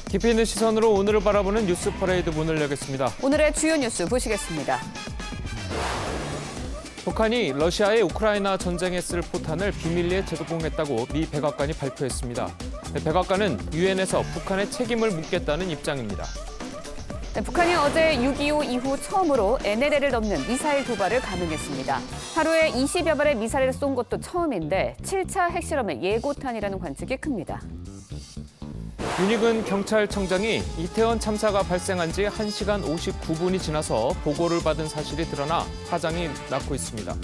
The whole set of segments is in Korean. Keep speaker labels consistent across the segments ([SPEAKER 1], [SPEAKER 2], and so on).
[SPEAKER 1] 깊이 있는 시선으로 오늘을 바라보는 뉴스 퍼레이드 문을 열겠습니다.
[SPEAKER 2] 오늘의 주요 뉴스 보시겠습니다.
[SPEAKER 1] 북한이 러시아의 우크라이나 전쟁에 쓸 포탄을 비밀리에 제공했다고 미 백악관이 발표했습니다. 백악관은 유엔에서 북한의 책임을 묻겠다는 입장입니다.
[SPEAKER 2] 네, 북한이 어제 6.25 이후 처음으로 NLL을 넘는 미사일 도발을 감행했습니다. 하루에 20여 발의 미사일을 쏜 것도 처음인데 7차 핵실험의 예고탄이라는 관측이 큽니다.
[SPEAKER 1] 윤희근 경찰청장이 이태원 참사가 발생한 지 1시간 59분이 지나서 보고를 받은 사실이 드러나 파장이 낳고 있습니다.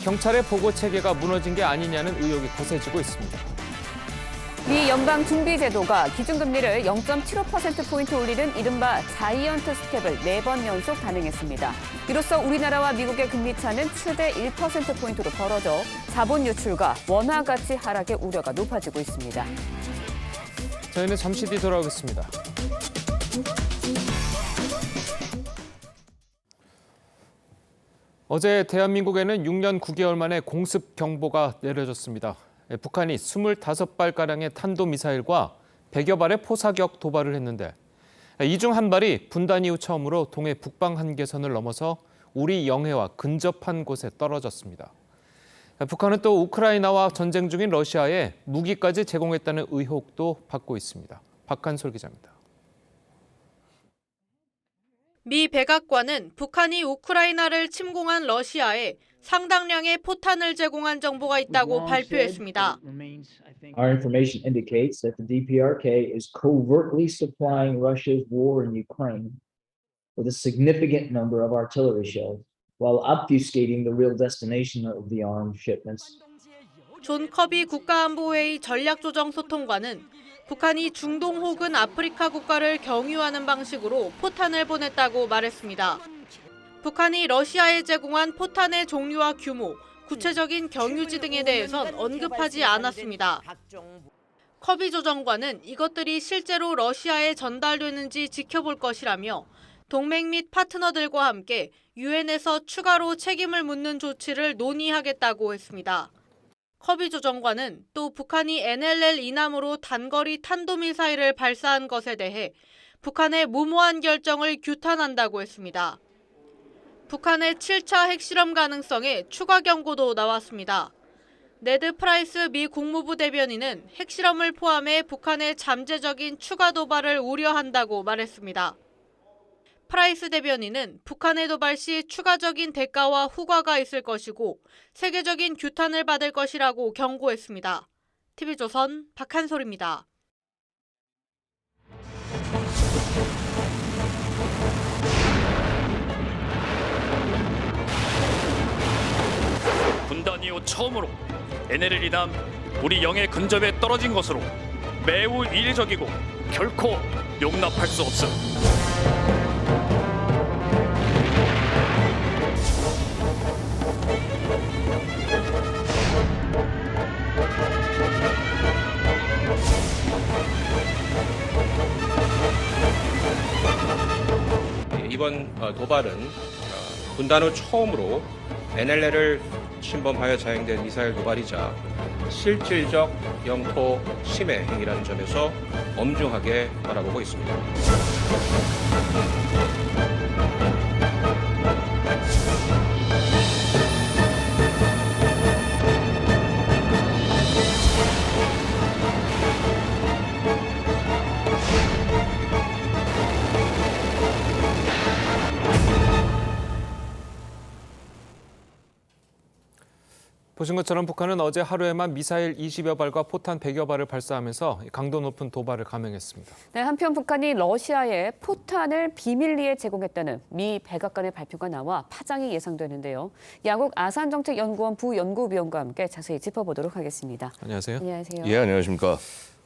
[SPEAKER 1] 경찰의 보고 체계가 무너진 게 아니냐는 의혹이 거세지고 있습니다.
[SPEAKER 2] 미 연방준비제도가 기준금리를 0.75%포인트 올리는 이른바 자이언트 스텝을 4번 연속 단행했습니다. 이로써 우리나라와 미국의 금리 차는 최대 1%포인트로 벌어져 자본 유출과 원화 가치 하락의 우려가 높아지고 있습니다.
[SPEAKER 1] 저희는 잠시 뒤 돌아오겠습니다. 어제 대한민국에는 6년 9개월 만에 공습 경보가 내려졌습니다. 북한이 25발가량의 탄도미사일과 100여 발의 포사격 도발을 했는데 이 중 한 발이 분단 이후 처음으로 동해 북방 한계선을 넘어서 우리 영해와 근접한 곳에 떨어졌습니다. 북한은 또 우크라이나와 전쟁 중인 러시아에 무기까지 제공했다는 의혹도 받고 있습니다. 박한솔 기자입니다.
[SPEAKER 3] 미 백악관은 북한이 우크라이나를 침공한 러시아에 상당량의 포탄을 제공한 정보가 있다고 발표했습니다.
[SPEAKER 4] Our information indicates that the DPRK is covertly supplying Russia's war in Ukraine with a significant number of artillery shells, while obfuscating the real destination of the armed shipments.
[SPEAKER 3] 존 커비 국가안보회의 전략조정소통관은 북한이 중동 혹은 아프리카 국가를 경유하는 방식으로 포탄을 보냈다고 말했습니다. 북한이 러시아에 제공한 포탄의 종류와 규모, 구체적인 경유지 등에 대해선 언급하지 않았습니다. 커비 조정관은 이것들이 실제로 러시아에 전달되는지 지켜볼 것이라며 동맹 및 파트너들과 함께 유엔에서 추가로 책임을 묻는 조치를 논의하겠다고 했습니다. 커비 조정관은 또 북한이 NLL 이남으로 단거리 탄도미사일을 발사한 것에 대해 북한의 무모한 결정을 규탄한다고 했습니다. 북한의 7차 핵실험 가능성에 추가 경고도 나왔습니다. 네드 프라이스 미 국무부 대변인은 핵실험을 포함해 북한의 잠재적인 추가 도발을 우려한다고 말했습니다. 프라이스 대변인은 북한의 도발 시 추가적인 대가와 후과가 있을 것이고 세계적인 규탄을 받을 것이라고 경고했습니다. TV조선 박한솔입니다.
[SPEAKER 5] 분단 이후 처음으로 NLL 이남 우리 영해 근접에 떨어진 것으로 매우 이례적이고 결코 용납할 수 없음.
[SPEAKER 6] 이번 도발은 분단 후 처음으로 NLL을 침범하여 자행된 미사일 도발이자 실질적 영토 침해 행위라는 점에서 엄중하게 바라보고 있습니다.
[SPEAKER 1] 보신 것처럼 북한은 어제 하루에만 미사일 20여 발과 포탄 100여 발을 발사하면서 강도 높은 도발을 감행했습니다.
[SPEAKER 2] 네, 한편 북한이 러시아에 포탄을 비밀리에 제공했다는 미 백악관의 발표가 나와 파장이 예상되는데요. 양국 아산정책연구원 부연구위원과 함께 자세히 짚어보도록 하겠습니다.
[SPEAKER 1] 안녕하세요.
[SPEAKER 2] 안녕하세요.
[SPEAKER 7] 예, 안녕하십니까.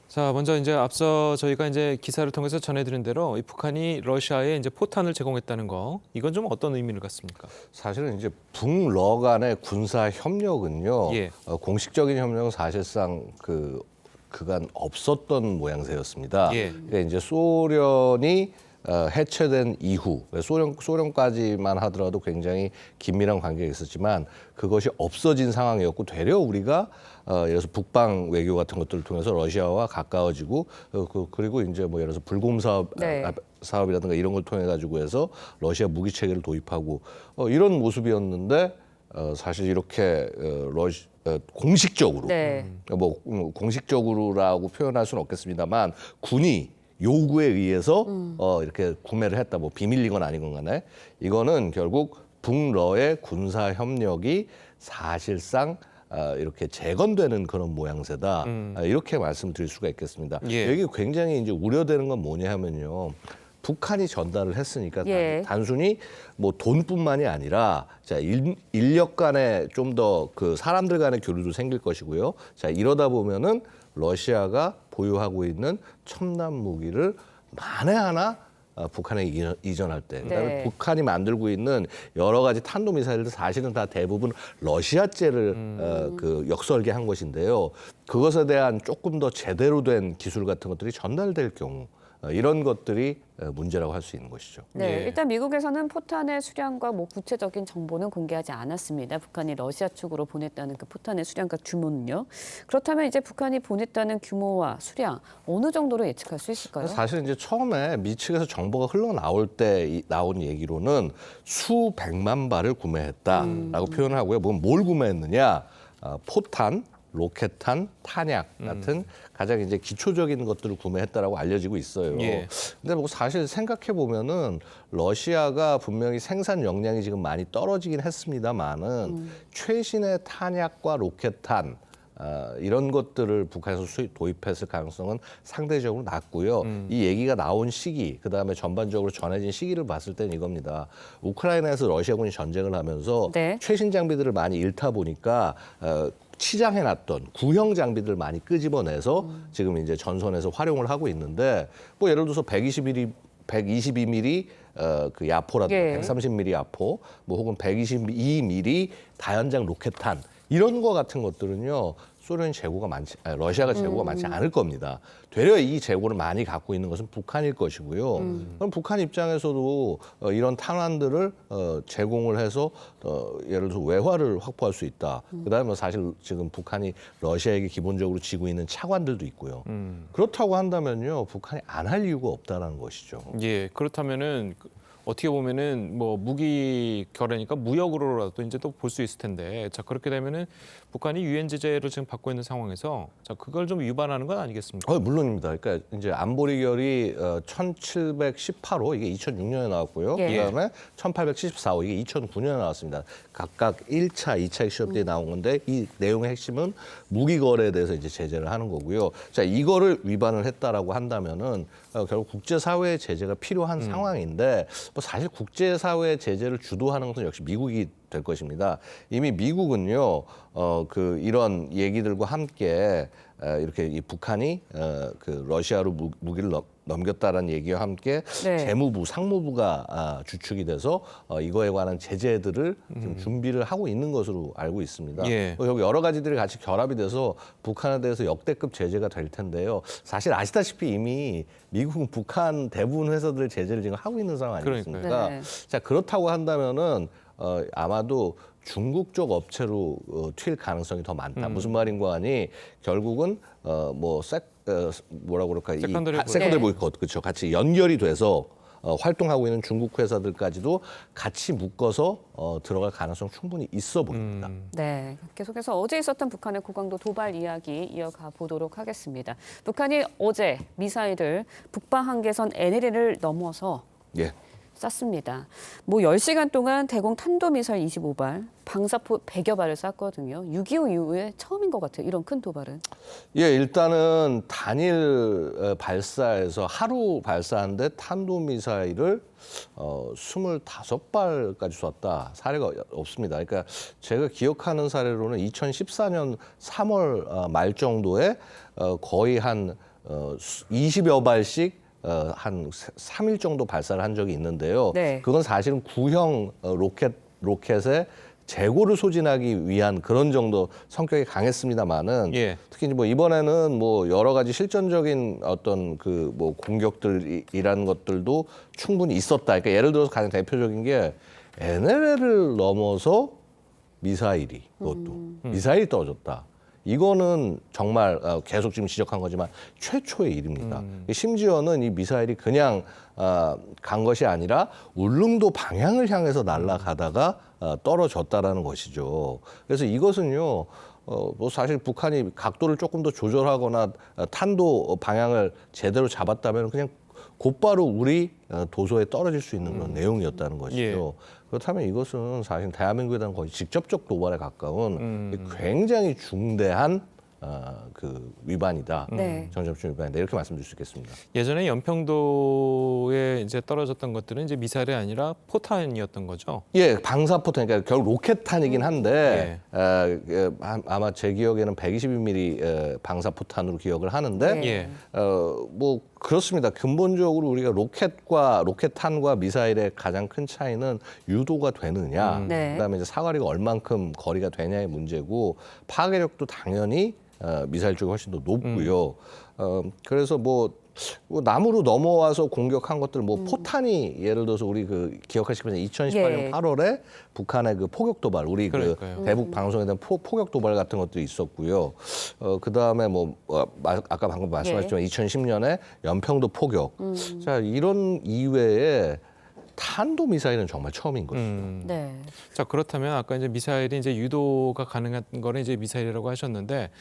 [SPEAKER 1] 자, 먼저 이제 앞서 저희가 이제 기사를 통해서 전해드린 대로 이 북한이 러시아에 이제 포탄을 제공했다는 거, 이건 좀 어떤 의미를 갖습니까?
[SPEAKER 7] 사실은 이제 북러 간의 군사 협력은요,
[SPEAKER 1] 예.
[SPEAKER 7] 공식적인 협력은 사실상 그간 없었던 모양새였습니다.
[SPEAKER 1] 예.
[SPEAKER 7] 그러니까 이제 소련이 해체된 이후 소련까지만 하더라도 굉장히 긴밀한 관계가 있었지만 그것이 없어진 상황이었고 되려 우리가 예를 들어서 북방 외교 같은 것들을 통해서 러시아와 가까워지고 그리고 이제 뭐 예를 들어서 불곰 사업이라든가 이런 걸 통해 가지고 해서 러시아 무기 체계를 도입하고 이런 모습이었는데 사실 이렇게 공식적으로
[SPEAKER 2] 네.
[SPEAKER 7] 뭐 공식적으로라고 표현할 수는 없겠습니다만 군이 요구에 의해서 이렇게 구매를 했다. 뭐 비밀리건 아니건 간에 이거는 결국 북러의 군사 협력이 사실상 이렇게 재건되는 그런 모양새다. 이렇게 말씀드릴 수가 있겠습니다.
[SPEAKER 1] 예.
[SPEAKER 7] 여기 굉장히 이제 우려되는 건 뭐냐 하면요. 북한이 전달을 했으니까
[SPEAKER 2] 예.
[SPEAKER 7] 단순히 뭐 돈뿐만이 아니라 자 인력 간에 좀 더 그 사람들 간의 교류도 생길 것이고요. 자 이러다 보면은 러시아가 보유하고 있는 첨단 무기를 만에 하나 북한에 이전할 때, 그다음에
[SPEAKER 2] 네.
[SPEAKER 7] 북한이 만들고 있는 여러 가지 탄도 미사일들 사실은 다 대부분 러시아제를 그 역설계한 것인데요. 그것에 대한 조금 더 제대로 된 기술 같은 것들이 전달될 경우. 이런 것들이 문제라고 할 수 있는 것이죠.
[SPEAKER 2] 네,
[SPEAKER 1] 예.
[SPEAKER 2] 일단 미국에서는 포탄의 수량과 뭐 구체적인 정보는 공개하지 않았습니다. 북한이 러시아 측으로 보냈다는 그 포탄의 수량과 규모는요. 그렇다면 이제 북한이 보냈다는 규모와 수량 어느 정도로 예측할 수 있을까요?
[SPEAKER 7] 사실 이제 처음에 미 측에서 정보가 흘러나올 때 나온 얘기로는 수백만 발을 구매했다라고 표현하고요. 뭘 구매했느냐? 포탄, 로켓탄, 탄약 같은 가장 이제 기초적인 것들을 구매했다라고 알려지고 있어요.
[SPEAKER 1] 예.
[SPEAKER 7] 근데 뭐 사실 생각해 보면은 러시아가 분명히 생산 역량이 지금 많이 떨어지긴 했습니다만은 최신의 탄약과 로켓탄 이런 것들을 북한에서 도입했을 가능성은 상대적으로 낮고요. 이 얘기가 나온 시기, 그다음에 전반적으로 전해진 시기를 봤을 때는 이겁니다. 우크라이나에서 러시아군이 전쟁을 하면서
[SPEAKER 2] 네.
[SPEAKER 7] 최신 장비들을 많이 잃다 보니까 치장해놨던 구형 장비들 많이 끄집어내서 지금 이제 전선에서 활용을 하고 있는데 뭐 예를 들어서 122mm 그 야포라든가
[SPEAKER 2] 예.
[SPEAKER 7] 130mm 야포, 뭐 혹은 122mm 다연장 로켓탄 이런 거 같은 것들은요. 러시아가 재고가 많지 않을 겁니다. 되려 이 재고를 많이 갖고 있는 것은 북한일 것이고요. 그럼 북한 입장에서도 이런 탄환들을 제공을 해서 예를 들어서 외화를 확보할 수 있다. 그다음에 사실 지금 북한이 러시아에게 기본적으로 지고 있는 차관들도 있고요. 그렇다고 한다면요, 북한이 안 할 이유가 없다라는 것이죠.
[SPEAKER 1] 예, 그렇다면은 어떻게 보면은 뭐 무기 결례니까 무역으로라도 이제 또 볼 수 있을 텐데, 자 그렇게 되면은 북한이 유엔 제재를 지금 받고 있는 상황에서 자 그걸 좀 위반하는 건 아니겠습니까?
[SPEAKER 7] 물론입니다. 그러니까 이제 안보리결이 1718호 이게 2006년에 나왔고요.
[SPEAKER 2] 예.
[SPEAKER 7] 그다음에 1874호 이게 2009년에 나왔습니다. 각각 1차, 2차 시험 때 나온 건데 이 내용의 핵심은 무기 거래에 대해서 이제 제재를 하는 거고요. 자 이거를 위반을 했다라고 한다면은 결국 국제사회의 제재가 필요한 상황인데 뭐 사실 국제사회의 제재를 주도하는 것은 역시 미국이 될 것입니다. 이미 미국은요, 이런 얘기들과 함께 이렇게 이 북한이 그 러시아로 무기를 넘겼다라는 얘기와 함께
[SPEAKER 2] 네.
[SPEAKER 7] 재무부, 상무부가 주축이 돼서 이거에 관한 제재들을 좀 준비를 하고 있는 것으로 알고 있습니다.
[SPEAKER 1] 예.
[SPEAKER 7] 여기 여러 가지들이 같이 결합이 돼서 북한에 대해서 역대급 제재가 될 텐데요. 사실 아시다시피 이미 미국은 북한 대부분 회사들 제재를 지금 하고 있는 상황 아니겠습니까?
[SPEAKER 2] 그러니까요. 네.
[SPEAKER 7] 자 그렇다고 한다면은 아마도 중국 쪽 업체로 튈 가능성이 더 많다. 무슨 말인가 하니 결국은 뭐라고 그럴까 세컨더리 보이콧 그렇죠. 같이 연결이 돼서 활동하고 있는 중국 회사들까지도 같이 묶어서 들어갈 가능성 충분히 있어 보입니다.
[SPEAKER 2] 네, 계속해서 어제 있었던 북한의 고강도 도발 이야기 이어가 보도록 하겠습니다. 북한이 어제 미사일을 북방 한계선 NLL을 넘어서
[SPEAKER 7] 예.
[SPEAKER 2] 쐈습니다. 뭐 10시간 동안 대공 탄도미사일 25발, 방사포 100여 발을 쐈거든요. 6.25 이후에 처음인 것 같아요. 이런 큰 도발은.
[SPEAKER 7] 예, 일단은 단일 발사에서 하루 발사한데 탄도미사일을 25발까지 쐈다. 사례가 없습니다. 그러니까 제가 기억하는 사례로는 2014년 3월 말 정도에 거의 한 20여 발씩 한 3일 정도 발사를 한 적이 있는데요.
[SPEAKER 2] 네.
[SPEAKER 7] 그건 사실은 구형 로켓에 재고를 소진하기 위한 그런 정도 성격이 강했습니다만은
[SPEAKER 1] 예.
[SPEAKER 7] 특히 이제 뭐 이번에는 뭐 여러 가지 실전적인 어떤 그 뭐 공격들이라는 것들도 충분히 있었다. 그러니까 예를 들어서 가장 대표적인 게 NLL을 넘어서 미사일이 그것도 미사일이 떨어졌다. 이거는 정말 계속 지금 지적한 거지만 최초의 일입니다. 심지어는 이 미사일이 그냥 간 것이 아니라 울릉도 방향을 향해서 날아가다가 떨어졌다라는 것이죠. 그래서 이것은요. 뭐 사실 북한이 각도를 조금 더 조절하거나 탄도 방향을 제대로 잡았다면 그냥 곧바로 우리 도서에 떨어질 수 있는 그런 내용이었다는 것이죠. 그렇다면 이것은 사실 대한민국에 대한 거의 직접적 도발에 가까운 굉장히 중대한 그 위반이다.
[SPEAKER 2] 네.
[SPEAKER 7] 정점점 위반이다. 이렇게 말씀드릴 수 있겠습니다.
[SPEAKER 1] 예전에 연평도에 이제 떨어졌던 것들은 이제 미사일이 아니라 포탄이었던 거죠.
[SPEAKER 7] 예, 방사포탄, 그러니까 결국 로켓탄이긴 한데 아마 제 기억에는 122mm 방사포탄으로 기억을 하는데
[SPEAKER 1] 예.
[SPEAKER 7] 뭐 그렇습니다. 근본적으로 우리가 로켓탄과 미사일의 가장 큰 차이는 유도가 되느냐,
[SPEAKER 2] 네.
[SPEAKER 7] 그다음에 이제 사거리가 얼만큼 거리가 되냐의 문제고 파괴력도 당연히 미사일 쪽이 훨씬 더 높고요. 그래서 뭐 남으로 넘어와서 공격한 것들 뭐 포탄이 예를 들어서 우리 그 기억하시면 2018년
[SPEAKER 2] 예.
[SPEAKER 7] 8월에 북한의 그 포격 도발 우리
[SPEAKER 1] 그러니까요.
[SPEAKER 7] 그 대북 방송에 대한 포격 도발 같은 것들이 있었고요. 그다음에 뭐 아까 방금 말씀하셨지만 2010년에 연평도 포격. 자, 이런 이외에 탄도 미사일은 정말 처음인 것이죠.
[SPEAKER 2] 네.
[SPEAKER 1] 자, 그렇다면 아까 이제 미사일이 이제 유도가 가능한 거는 이제 미사일이라고 하셨는데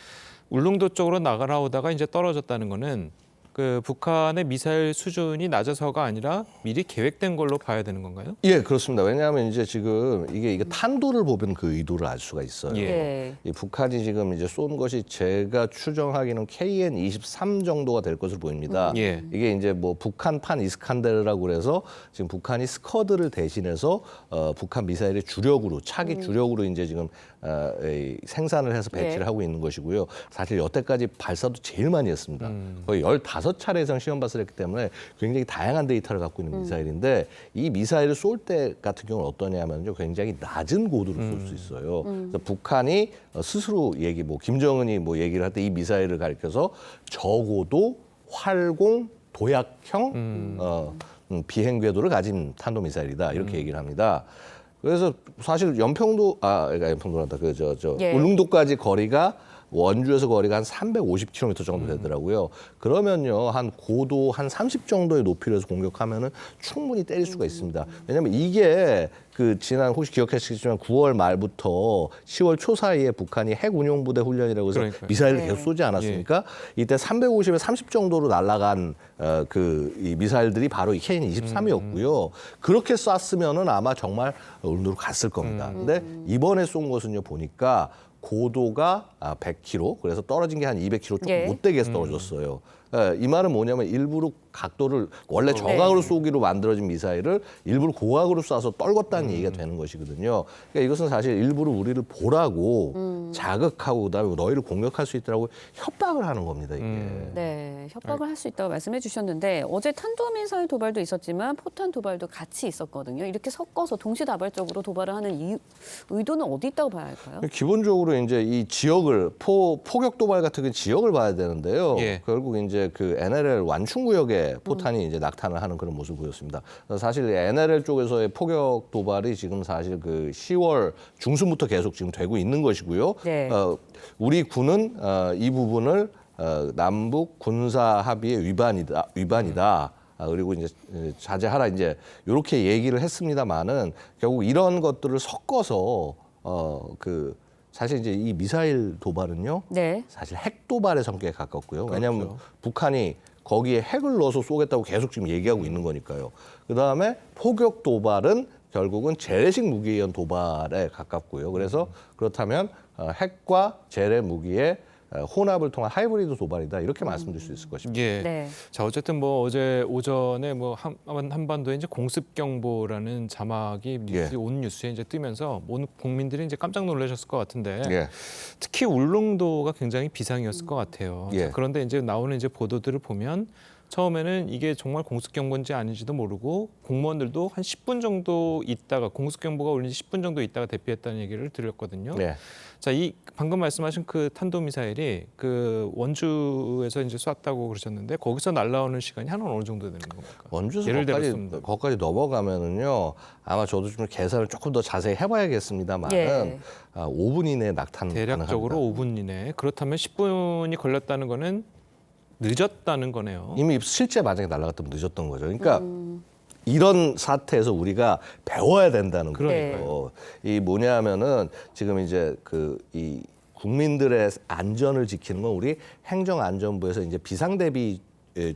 [SPEAKER 1] 울릉도 쪽으로 나가오다가 이제 떨어졌다는 거는 그 북한의 미사일 수준이 낮아서가 아니라 미리 계획된 걸로 봐야 되는 건가요?
[SPEAKER 7] 예, 그렇습니다. 왜냐하면 이제 지금 이게 탄도를 보면 그 의도를 알 수가 있어요.
[SPEAKER 1] 예.
[SPEAKER 2] 네.
[SPEAKER 7] 이 북한이 지금 이제 쏜 것이 제가 추정하기는 KN-23 정도가 될 것으로 보입니다.
[SPEAKER 1] 예.
[SPEAKER 7] 이게 이제 뭐 북한판 이스칸데르라고 그래서 지금 북한이 스커드를 대신해서 북한 미사일의 주력으로 차기 주력으로 이제 지금 이 생산을 해서 배치를
[SPEAKER 2] 네.
[SPEAKER 7] 하고 있는 것이고요. 사실 여태까지 발사도 제일 많이 했습니다. 거의 15차례 이상 시험발사를 했기 때문에 굉장히 다양한 데이터를 갖고 있는 미사일인데 이 미사일을 쏠 때 같은 경우는 어떠냐면요. 굉장히 낮은 고도를 쏠 수 있어요. 그래서 북한이 스스로 김정은이 얘기를 할 때 이 미사일을 가리켜서 저고도 활공 도약형 비행 궤도를 가진 탄도 미사일이다. 이렇게 얘기를 합니다. 그래서 사실 연평도란다.
[SPEAKER 2] 예.
[SPEAKER 7] 울릉도까지 거리가 원주에서 거리가 한 350km 정도 되더라고요. 그러면요, 한 고도 한 30 정도의 높이로 해서 공격하면은 충분히 때릴 수가 있습니다. 왜냐하면 이게 그 지난 혹시 기억하시겠지만 9월 말부터 10월 초 사이에 북한이 핵 운용 부대 훈련이라고 해서
[SPEAKER 1] 그러니까요.
[SPEAKER 7] 미사일을
[SPEAKER 2] 네.
[SPEAKER 7] 계속 쏘지 않았습니까? 이때 350에 30 정도로 날아간 이 미사일들이 바로 이 KN-23이었고요. 그렇게 쐈으면은 아마 정말 울릉도로 갔을 겁니다. 근데 이번에 쏜 것은요, 보니까 고도가 100km, 그래서 떨어진 게 한 200km 조금
[SPEAKER 2] 예.
[SPEAKER 7] 못 되게 해서 떨어졌어요. 이 말은 뭐냐면 일부러 각도를 원래 저각으로 쏘기로 만들어진 미사일을 일부러 고각으로 쏴서 떨궜다는 얘기가 되는 것이거든요. 그러니까 이것은 사실 일부러 우리를 보라고 자극하고 그다음에 너희를 공격할 수 있다고 협박을 하는 겁니다. 이게.
[SPEAKER 2] 네, 협박을 할 수 있다고 말씀해 주셨는데 어제 탄도미사일 도발도 있었지만 포탄 도발도 같이 있었거든요. 이렇게 섞어서 동시다발적으로 도발을 하는 의도는 어디 있다고 봐야 할까요?
[SPEAKER 7] 기본적으로 이제 이 지역을 포격 도발 같은 그 지역을 봐야 되는데요.
[SPEAKER 1] 예.
[SPEAKER 7] 결국 이제 그 NLL 완충 구역에 포탄이 이제 낙탄을 하는 그런 모습을 보였습니다. 사실 NLL 쪽에서의 포격 도발이 지금 사실 그 10월 중순부터 계속 지금 되고 있는 것이고요.
[SPEAKER 2] 네.
[SPEAKER 7] 우리 군은 이 부분을 남북 군사 합의의 위반이다. 그리고 이제 자제하라 이제 이렇게 얘기를 했습니다만은 결국 이런 것들을 섞어서 사실 이제 이 미사일 도발은요.
[SPEAKER 2] 네.
[SPEAKER 7] 사실 핵 도발의 성격에 가깝고요. 왜냐하면
[SPEAKER 1] 그렇죠.
[SPEAKER 7] 북한이 거기에 핵을 넣어서 쏘겠다고 계속 지금 얘기하고 있는 거니까요. 그다음에 포격 도발은 결국은 재래식 무기에 의한 도발에 가깝고요. 그래서 그렇다면 핵과 재래 무기의 혼합을 통한 하이브리드 도발이다. 이렇게 말씀드릴 수 있을 것입니다.
[SPEAKER 1] 예.
[SPEAKER 2] 네.
[SPEAKER 1] 자, 어쨌든 뭐 어제 오전에 뭐 한반도에 이제 공습 경보라는 자막이 온 뉴스에 이제 뜨면서 온 국민들이 이제 깜짝 놀라셨을 것 같은데
[SPEAKER 7] 예.
[SPEAKER 1] 특히 울릉도가 굉장히 비상이었을 것 같아요.
[SPEAKER 7] 예.
[SPEAKER 1] 자, 그런데 이제 나오는 이제 보도들을 보면 처음에는 이게 정말 공습경보인지 아닌지도 모르고 공무원들도 한 10분 정도 있다가 공습경보가 울린 지 10분 정도 있다가 대피했다는 얘기를 드렸거든요.
[SPEAKER 7] 네.
[SPEAKER 1] 자, 이 방금 말씀하신 그 탄도미사일이 그 원주에서 이제 쐈다고 그러셨는데 거기서 날아오는 시간이 한 어느 정도 되는 겁니까?
[SPEAKER 7] 원주에서
[SPEAKER 1] 예를
[SPEAKER 7] 거기까지 넘어가면은요. 아마 저도 좀 계산을 조금 더 자세히 해봐야겠습니다만은
[SPEAKER 2] 예.
[SPEAKER 7] 5분 이내에 낙탄
[SPEAKER 1] 대략적으로
[SPEAKER 7] 가능합니다.
[SPEAKER 1] 5분 이내. 그렇다면 10분이 걸렸다는 거는 늦었다는 거네요.
[SPEAKER 7] 이미 실제 만약에 날아갔다면 늦었던 거죠. 그러니까 이런 사태에서 우리가 배워야 된다는 거예요. 이 뭐냐면은 지금 이제 이 국민들의 안전을 지키는 건 우리 행정안전부에서 이제 비상대비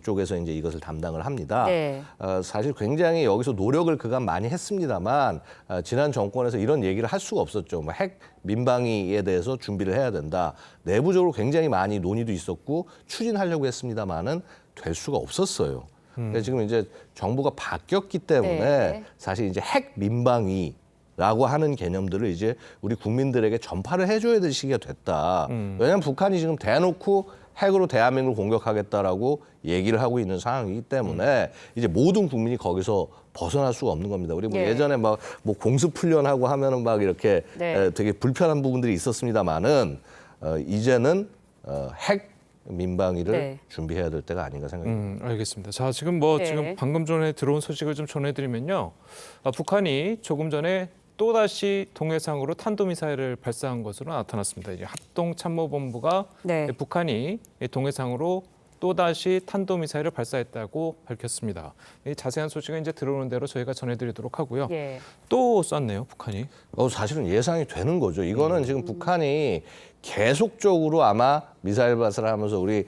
[SPEAKER 7] 쪽에서 이제 이것을 담당을 합니다.
[SPEAKER 2] 네.
[SPEAKER 7] 사실 굉장히 여기서 노력을 그간 많이 했습니다만 지난 정권에서 이런 얘기를 할 수가 없었죠. 뭐 핵 민방위에 대해서 준비를 해야 된다. 내부적으로 굉장히 많이 논의도 있었고 추진하려고 했습니다만은 될 수가 없었어요. 그래서 지금 이제 정부가 바뀌었기 때문에
[SPEAKER 2] 네.
[SPEAKER 7] 사실 이제 핵 민방위라고 하는 개념들을 이제 우리 국민들에게 전파를 해줘야 될 시기가 됐다. 왜냐하면 북한이 지금 대놓고 핵으로 대한민국을 공격하겠다라고 얘기를 하고 있는 상황이기 때문에 이제 모든 국민이 거기서 벗어날 수가 없는 겁니다. 우리 뭐
[SPEAKER 2] 예.
[SPEAKER 7] 예전에 막 뭐 공습 훈련하고 하면은 막 이렇게
[SPEAKER 2] 네.
[SPEAKER 7] 되게 불편한 부분들이 있었습니다만은 이제는 핵 민방위를
[SPEAKER 2] 네.
[SPEAKER 7] 준비해야 될 때가 아닌가 생각합니다.
[SPEAKER 1] 알겠습니다. 자, 지금 뭐
[SPEAKER 2] 네.
[SPEAKER 1] 지금 방금 전에 들어온 소식을 좀 전해드리면요. 북한이 조금 전에 또다시 동해상으로 탄도미사일을 발사한 것으로 나타났습니다. 이제 합동참모본부가
[SPEAKER 2] 네.
[SPEAKER 1] 북한이 동해상으로 또다시 탄도미사일을 발사했다고 밝혔습니다. 이 자세한 소식은 이제 들어오는 대로 저희가 전해드리도록 하고요.
[SPEAKER 2] 예.
[SPEAKER 1] 또 쐈네요, 북한이.
[SPEAKER 7] 사실은 예상이 되는 거죠. 이거는 지금 북한이 계속적으로 아마 미사일 발사를 하면서 우리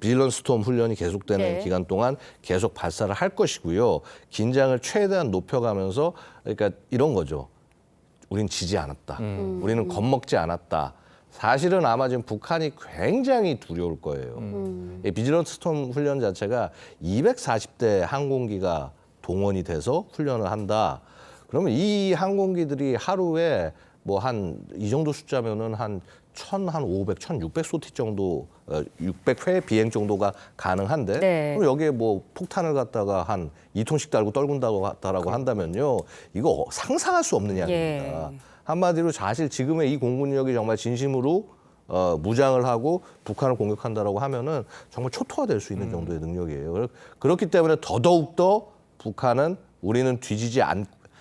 [SPEAKER 7] 비질런스 스톰 훈련이 계속되는
[SPEAKER 2] 네.
[SPEAKER 7] 기간 동안 계속 발사를 할 것이고요. 긴장을 최대한 높여가면서 그러니까 이런 거죠. 우린 지지 않았다. 우리는 겁먹지 않았다. 사실은 아마 지금 북한이 굉장히 두려울 거예요. 이 비질런스 스톰 훈련 자체가 240대 항공기가 동원이 돼서 훈련을 한다. 그러면 이 항공기들이 하루에 뭐 이 정도 숫자면은 한 1,500, 1,600소티 정도, 600회 비행 정도가 가능한데
[SPEAKER 2] 네.
[SPEAKER 7] 그럼 여기에 뭐 폭탄을 갖다가 한 2톤씩 달고 떨군다고 한다면요. 이거 상상할 수 없는 이야기입니다.
[SPEAKER 2] 예.
[SPEAKER 7] 한마디로 사실 지금의 이 공군력이 정말 진심으로 무장을 하고 북한을 공격한다라고 하면은 정말 초토화될 수 있는 정도의 능력이에요. 그렇기 때문에 더더욱 북한은 우리는 뒤지지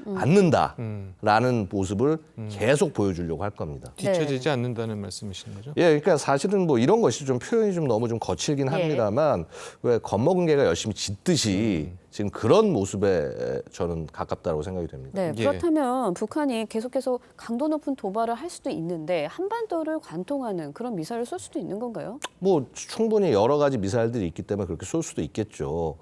[SPEAKER 7] 않는다라는 모습을 계속 보여주려고 할 겁니다.
[SPEAKER 1] 뒤처지지 않는다는 말씀이신 거죠?
[SPEAKER 7] 예, 그러니까 사실은 뭐 이런 것이 좀 표현이 좀 너무 좀 거칠긴 합니다만 왜 겁먹은 개가 열심히 짖듯이 지금 그런 모습에 저는 가깝다고 생각이 됩니다.
[SPEAKER 2] 네,
[SPEAKER 1] 예.
[SPEAKER 2] 그렇다면 북한이 계속해서 강도 높은 도발을 할 수도 있는데 한반도를 관통하는 그런 미사일을 쏠 수도 있는 건가요?
[SPEAKER 7] 뭐 충분히 여러 가지 미사일들이 있기 때문에 그렇게 쏠 수도 있겠죠.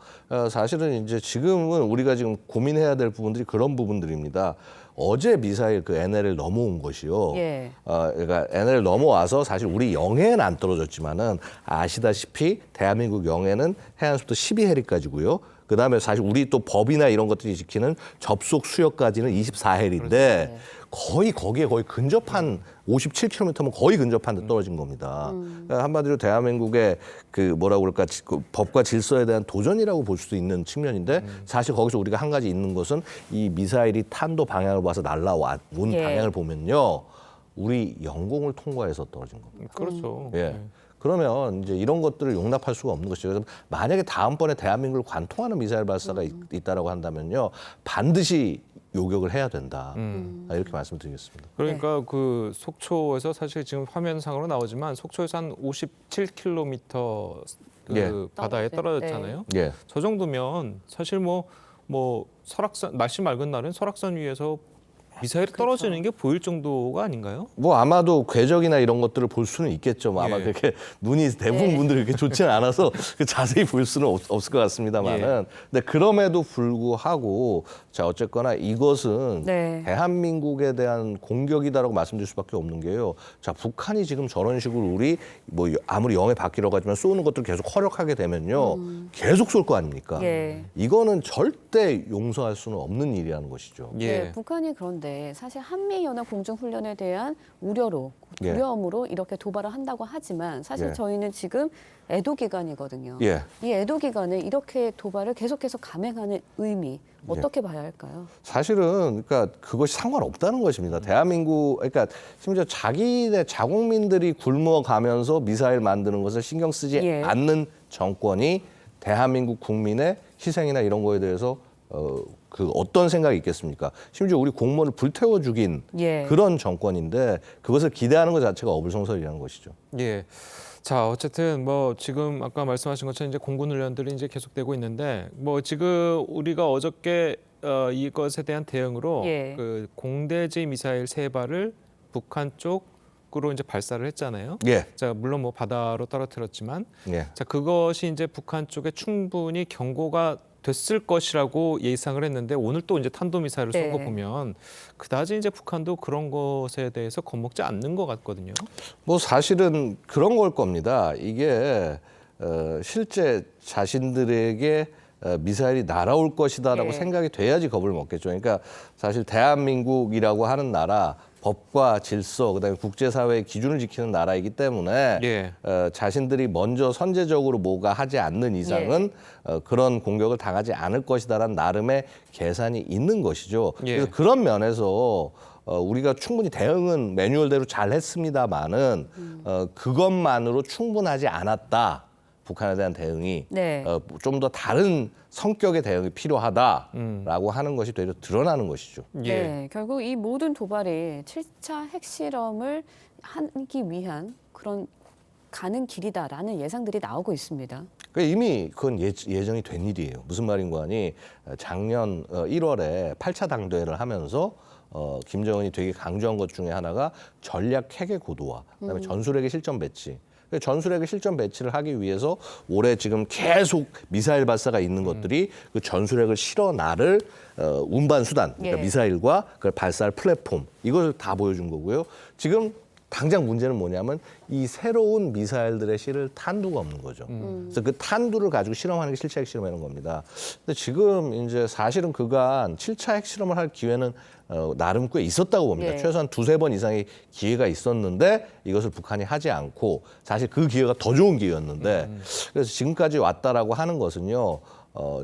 [SPEAKER 7] 사실은 이제 지금은 우리가 지금 고민해야 될 부분들이 그런 부분들입니다. 어제 미사일 그 NLL 넘어온 것이요.
[SPEAKER 2] 예.
[SPEAKER 7] 그러니까 NLL 넘어와서 사실 우리 영해는 안 떨어졌지만은 아시다시피 대한민국 영해는 해안속도 12해리까지고요. 그다음에 사실 우리 또 법이나 이런 것들이 지키는 접속 수역까지는 24해리인데 거의 거기에 거의 근접한 57km면 거의 근접한 데 떨어진 겁니다. 그러니까 한마디로 대한민국의 그 뭐라고 그럴까 그 법과 질서에 대한 도전이라고 볼 수도 있는 측면인데 사실 거기서 우리가 한 가지 있는 것은 이 미사일이 탄도 방향을 봐서 날라온
[SPEAKER 2] 예.
[SPEAKER 7] 방향을 보면요. 우리 영공을 통과해서 떨어진 겁니다.
[SPEAKER 1] 그렇죠.
[SPEAKER 7] 예. 그러면 이제 이런 것들을 용납할 수가 없는 것이죠. 그래서 만약에 다음번에 대한민국을 관통하는 미사일 발사가 있다라고 한다면요. 반드시 요격을 해야 된다. 이렇게 말씀드리겠습니다.
[SPEAKER 1] 그러니까 그 속초에서 사실 지금 화면상으로 나오지만 속초에서 한 57km 그
[SPEAKER 7] 예.
[SPEAKER 1] 바다에
[SPEAKER 2] 떨어졌어요.
[SPEAKER 1] 떨어졌잖아요.
[SPEAKER 7] 예.
[SPEAKER 1] 저 정도면 사실 뭐 설악산 날씨 맑은 날은 설악산 위에서 미사일이 떨어지는 게 보일 정도가 아닌가요?
[SPEAKER 7] 뭐 아마도 궤적이나 이런 것들을 볼 수는 있겠죠. 뭐 아마
[SPEAKER 1] 예.
[SPEAKER 7] 그렇게 눈이 대부분 분들이 그렇게 좋지는 않아서 자세히 볼 수는 없을 것 같습니다만은. 근데 그럼에도 불구하고 자 어쨌거나 이것은
[SPEAKER 2] 네.
[SPEAKER 7] 대한민국에 대한 공격이다라고 말씀드릴 수밖에 없는 게요. 자 북한이 지금 저런 식으로 우리 뭐 아무리 영해 바뀌라고 하지만 쏘는 것들 계속 허력하게 되면요. 계속 쏠 거 아닙니까?
[SPEAKER 2] 예.
[SPEAKER 7] 이거는 절대 용서할 수는 없는 일이라는 것이죠.
[SPEAKER 1] 예.
[SPEAKER 2] 네, 북한이 그런데 사실 한미연합 공중훈련에 대한 우려로
[SPEAKER 7] 예.
[SPEAKER 2] 두려움으로 이렇게 도발을 한다고 하지만 사실
[SPEAKER 7] 예.
[SPEAKER 2] 저희는 지금 애도 기간이거든요.
[SPEAKER 7] 예.
[SPEAKER 2] 이 애도 기간에 이렇게 도발을 계속해서 감행하는 의미 어떻게 봐야 할까요?
[SPEAKER 7] 사실은 그러니까 그것이 상관없다는 것입니다. 대한민국 그러니까 심지어 자기네 자국민들이 굶어가면서 미사일 만드는 것을 신경 쓰지
[SPEAKER 2] 예.
[SPEAKER 7] 않는 정권이 대한민국 국민의 희생이나 이런 거에 대해서 그 어떤 생각이 있겠습니까? 심지어 우리 공무원을 불태워 죽인
[SPEAKER 2] 예.
[SPEAKER 7] 그런 정권인데 그것을 기대하는 것 자체가 어불성설이라는 것이죠.
[SPEAKER 1] 예. 자, 어쨌든 뭐 지금 아까 말씀하신 것처럼 이제 공군 훈련들이 이제 계속되고 있는데 뭐 지금 우리가 어저께 이것에 대한 대응으로
[SPEAKER 2] 예.
[SPEAKER 1] 그 공대지 미사일 3발을 북한 쪽으로 이제 발사를 했잖아요.
[SPEAKER 7] 예,
[SPEAKER 1] 자, 물론 뭐 바다로 떨어뜨렸지만
[SPEAKER 7] 예.
[SPEAKER 1] 자, 그것이 이제 북한 쪽에 충분히 경고가 됐을 것이라고 예상을 했는데 오늘 또 이제 탄도미사일을 쏜 거
[SPEAKER 2] 네.
[SPEAKER 1] 보면 그다지 이제 북한도 그런 것에 대해서 겁먹지 않는 것 같거든요.
[SPEAKER 7] 뭐 사실은 그런 걸 겁니다. 이게 실제 자신들에게 미사일이 날아올 것이다라고
[SPEAKER 2] 예.
[SPEAKER 7] 생각이 돼야지 겁을 먹겠죠. 그러니까 사실 대한민국이라고 하는 나라 법과 질서 그다음에 국제사회의 기준을 지키는 나라이기 때문에
[SPEAKER 1] 예.
[SPEAKER 7] 자신들이 먼저 선제적으로 뭐가 하지 않는 이상은 그런 공격을 당하지 않을 것이다라는 나름의 계산이 있는 것이죠.
[SPEAKER 1] 예.
[SPEAKER 7] 그래서 그런 면에서 우리가 충분히 대응은 매뉴얼대로 잘 했습니다마는 그것만으로 충분하지 않았다. 북한에 대한 대응이
[SPEAKER 2] 네.
[SPEAKER 7] 좀 더 다른 성격의 대응이 필요하다라고 하는 것이 되려 드러나는 것이죠.
[SPEAKER 1] 예.
[SPEAKER 2] 네, 결국 이 모든 도발이 7차 핵실험을 하기 위한 그런 가는 길이다라는 예상들이 나오고 있습니다.
[SPEAKER 7] 그러니까 이미 그건 예정이 된 일이에요. 무슨 말인가 하니 작년 1월에 8차 당대회를 하면서 김정은이 되게 강조한 것 중에 하나가 전략 핵의 고도화, 그다음에 전술핵의 실전 배치. 전술핵의 실전 배치를 하기 위해서 올해 지금 계속 미사일 발사가 있는 것들이 그 전술핵을 실어나를 운반 수단, 그러니까
[SPEAKER 2] 예.
[SPEAKER 7] 미사일과 그걸 발사할 플랫폼 이걸 다 보여준 거고요. 지금 당장 문제는 뭐냐면 이 새로운 미사일들의 실을 탄두가 없는 거죠. 그래서 그 탄두를 가지고 실험하는 게 7차 핵실험이라는 겁니다. 근데 지금 이제 사실은 그간 7차 핵실험을 할 기회는 나름 꽤 있었다고 봅니다.
[SPEAKER 2] 예.
[SPEAKER 7] 최소한 2-3번 이상의 기회가 있었는데 이것을 북한이 하지 않고 사실 그 기회가 더 좋은 기회였는데 그래서 지금까지 왔다라고 하는 것은요.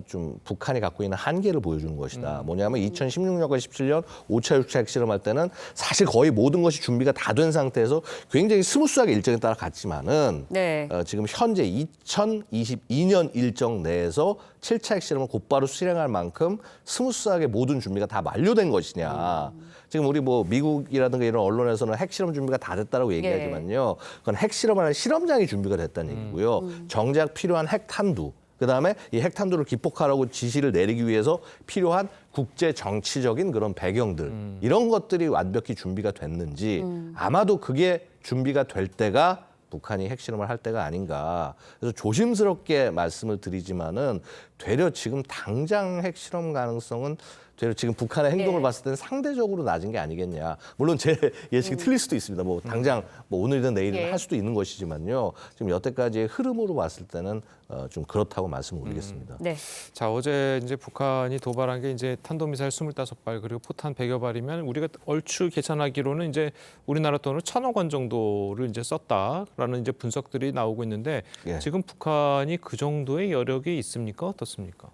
[SPEAKER 7] 좀 북한이 갖고 있는 한계를 보여주는 것이다. 뭐냐면 2016년과 17년 5차, 6차 핵실험할 때는 사실 거의 모든 것이 준비가 다 된 상태에서 굉장히 스무스하게 일정에 따라 갔지만은
[SPEAKER 2] 네.
[SPEAKER 7] 지금 현재 2022년 일정 내에서 7차 핵실험을 곧바로 수행할 만큼 스무스하게 모든 준비가 다 완료된 것이냐. 지금 우리 뭐 미국이라든가 이런 언론에서는 핵실험 준비가 다 됐다라고 얘기하지만요. 그건 핵실험하는 실험장이 준비가 됐다는 얘기고요. 정작 필요한 핵탄두. 그다음에 이 핵탄두를 기폭하라고 지시를 내리기 위해서 필요한 국제 정치적인 그런 배경들 이런 것들이 완벽히 준비가 됐는지 아마도 그게 준비가 될 때가 북한이 핵실험을 할 때가 아닌가. 그래서 조심스럽게 말씀을 드리지만은 되려 지금 당장 핵실험 가능성은 되려 지금 북한의 행동을
[SPEAKER 2] 네.
[SPEAKER 7] 봤을 때는 상대적으로 낮은 게 아니겠냐. 물론 제 예측이 틀릴 수도 있습니다. 뭐 당장 뭐 오늘이든 내일이든
[SPEAKER 2] 예.
[SPEAKER 7] 할 수도 있는 것이지만요. 지금 여태까지의 흐름으로 봤을 때는 좀 그렇다고 말씀을 드리겠습니다.
[SPEAKER 2] 네.
[SPEAKER 1] 자, 어제 이제 북한이 도발한 게 이제 탄도미사일 25발 그리고 포탄 100여 발이면 우리가 얼추 계산하기로는 이제 우리나라 돈으로 1,000억 원 정도를 이제 썼다라는 이제 분석들이 나오고 있는데
[SPEAKER 7] 예.
[SPEAKER 1] 지금 북한이 그 정도의 여력이 있습니까? 어떻습니까?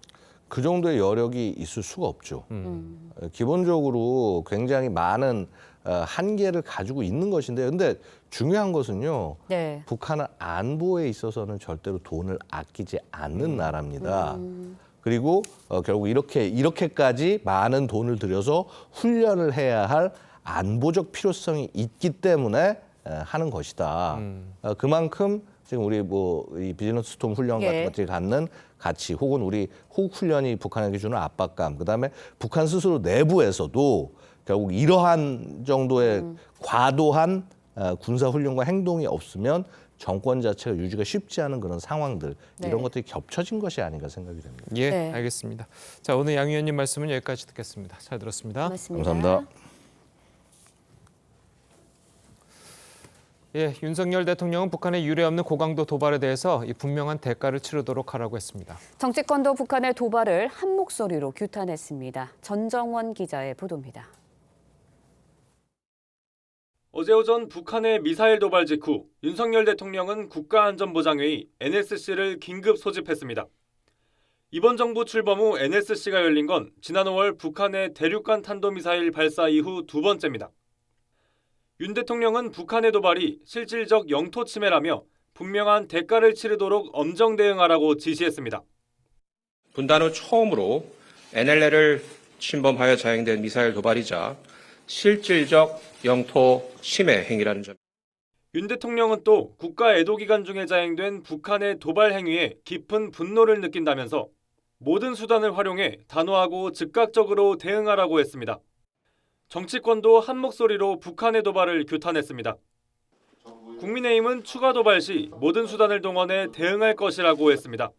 [SPEAKER 7] 그 정도의 여력이 있을 수가 없죠. 기본적으로 굉장히 많은 한계를 가지고 있는 것인데, 근데 중요한 것은요.
[SPEAKER 2] 네.
[SPEAKER 7] 북한은 안보에 있어서는 절대로 돈을 아끼지 않는 나라입니다. 그리고 결국 이렇게까지 많은 돈을 들여서 훈련을 해야 할 안보적 필요성이 있기 때문에 하는 것이다. 그만큼 지금 우리 뭐 이 비즈니스 스톰 훈련 같은
[SPEAKER 2] 예.
[SPEAKER 7] 것들이 갖는 가치, 혹은 우리 호국 훈련이 북한에게 주는 압박감, 그다음에 북한 스스로 내부에서도 결국 이러한 정도의 과도한 군사 훈련과 행동이 없으면 정권 자체가 유지가 쉽지 않은 그런 상황들,
[SPEAKER 2] 네.
[SPEAKER 7] 이런 것들이 겹쳐진 것이 아닌가 생각이 됩니다.
[SPEAKER 1] 예,
[SPEAKER 2] 네.
[SPEAKER 1] 알겠습니다. 자, 오늘 양 의원님 말씀은 여기까지 듣겠습니다. 잘 들었습니다.
[SPEAKER 2] 고맙습니다.
[SPEAKER 7] 감사합니다.
[SPEAKER 1] 예, 윤석열 대통령은 북한의 유례없는 고강도 도발에 대해서 이 분명한 대가를 치르도록 하라고 했습니다.
[SPEAKER 2] 정치권도 북한의 도발을 한 목소리로 규탄했습니다. 전정원 기자의 보도입니다.
[SPEAKER 8] 어제 오전 북한의 미사일 도발 직후 윤석열 대통령은 국가안전보장회의 NSC를 긴급 소집했습니다. 이번 정부 출범 후 NSC가 열린 건 지난 5월 북한의 대륙간 탄도미사일 발사 이후 두 번째입니다. 윤 대통령은 북한의 도발이 실질적 영토 침해라며 분명한 대가를 치르도록 엄정 대응하라고 지시했습니다.
[SPEAKER 6] 분단 후 처음으로 NLL을 침범하여 자행된 미사일 도발이자 실질적 영토 침해 행위라는 점.
[SPEAKER 8] 윤 대통령은 또 국가 애도 기간 중에 자행된 북한의 도발 행위에 깊은 분노를 느낀다면서 모든 수단을 활용해 단호하고 즉각적으로 대응하라고 했습니다. 정치권도 한 목소리로 북한의 도발을 규탄했습니다. 국민의힘은 추가 도발 시 모든 수단을 동원해 대응할 것이라고 했습니다.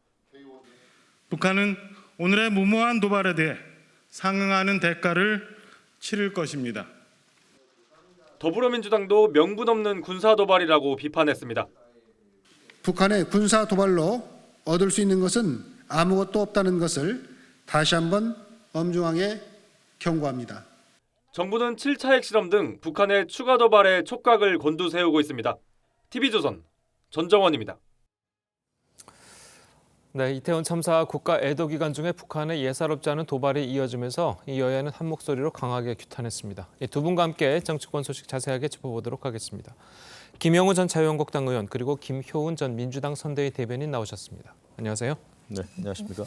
[SPEAKER 9] 북한은 오늘의 무모한 도발에 대해 상응하는 대가를 치를 것입니다.
[SPEAKER 8] 더불어민주당도 명분 없는 군사 도발이라고 비판했습니다.
[SPEAKER 10] 북한의 군사 도발로 얻을 수 있는 것은 아무것도 없다는 것을 다시 한번 엄중하게 경고합니다.
[SPEAKER 8] 정부는 7차 핵실험 등 북한의 추가 도발에 촉각을 곤두세우고 있습니다. TV조선 전정원입니다.
[SPEAKER 1] 네, 이태원 참사 국가 애도 기간 중에 북한의 예사롭지 않은 도발이 이어지면서 이 여야는 한 목소리로 강하게 규탄했습니다. 두 분과 함께 정치권 소식 자세하게 짚어보도록 하겠습니다. 김영우 전 자유한국당 의원 그리고 김효은 전 민주당 선대위 대변인 나오셨습니다. 안녕하세요.
[SPEAKER 11] 네, 안녕하십니까.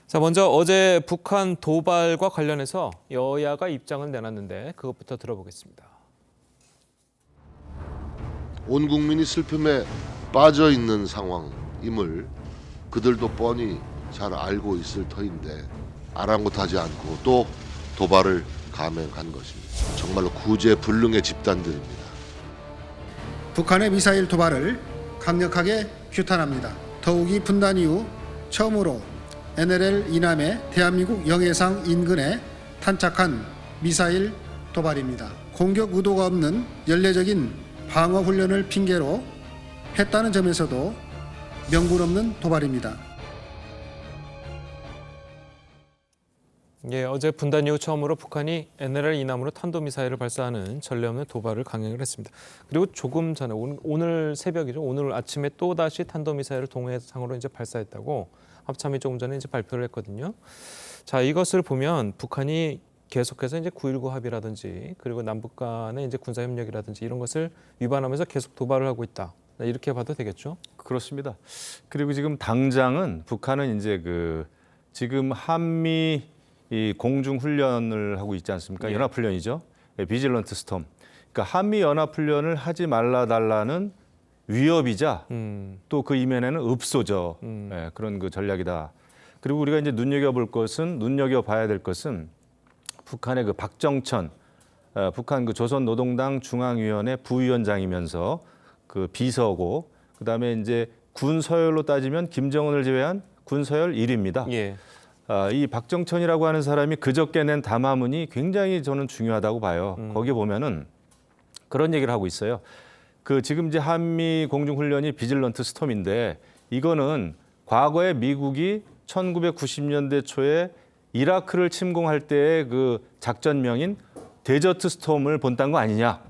[SPEAKER 1] 자, 먼저 어제 북한 도발과 관련해서 여야가 입장을 내놨는데 그것부터 들어보겠습니다.
[SPEAKER 12] 온 국민이 슬픔에 빠져 있는 상황임을 그들도 뻔히 잘 알고 있을 터인데 아랑곳하지 않고 또 도발을 감행한 것입니다. 정말로 구제불능의 집단들입니다.
[SPEAKER 10] 북한의 미사일 도발을 강력하게 규탄합니다. 더욱이 분단 이후 처음으로 NLL 이남의 대한민국 영해상 인근에 탄착한 미사일 도발입니다. 공격 의도가 없는 연례적인 방어 훈련을 핑계로 했다는 점에서도 명분 없는 도발입니다.
[SPEAKER 1] 예, 어제 분단 이후 처음으로 북한이 NLL 이남으로 탄도미사일을 발사하는 전례 없는 도발을 강행을 했습니다. 그리고 조금 전에 오늘 새벽이죠. 오늘 아침에 또 다시 탄도미사일을 동해상으로 이제 발사했다고 합참이 조금 전에 이제 발표를 했거든요. 자, 이것을 보면 북한이 계속해서 이제 9.19 합의라든지 그리고 남북 간의 이제 군사 협력이라든지 이런 것을 위반하면서 계속 도발을 하고 있다. 이렇게 봐도 되겠죠?
[SPEAKER 11] 그렇습니다. 그리고 지금 당장은 북한은 이제 지금 한미 이 공중 훈련을 하고 있지 않습니까?
[SPEAKER 1] 네.
[SPEAKER 11] 연합 훈련이죠. 비질런트 스톰. 그러니까 한미 연합 훈련을 하지 말라 달라는 위협이자 또 그 이면에는 읍소죠. 예, 그런 전략이다. 그리고 우리가 이제 눈여겨봐야 될 것은 북한의 박정천 북한 조선노동당 중앙위원회 부위원장이면서 비서고 그다음에 이제 군 서열로 따지면 김정은을 제외한 군 서열 1위입니다.
[SPEAKER 1] 예.
[SPEAKER 11] 이 박정천이라고 하는 사람이 그저께 낸 담화문이 굉장히 저는 중요하다고 봐요. 거기 보면은 그런 얘기를 하고 있어요. 지금 이제 한미 공중훈련이 비질런트 스톰인데 이거는 과거에 미국이 1990년대 초에 이라크를 침공할 때의 작전명인 데저트 스톰을 본딴 거 아니냐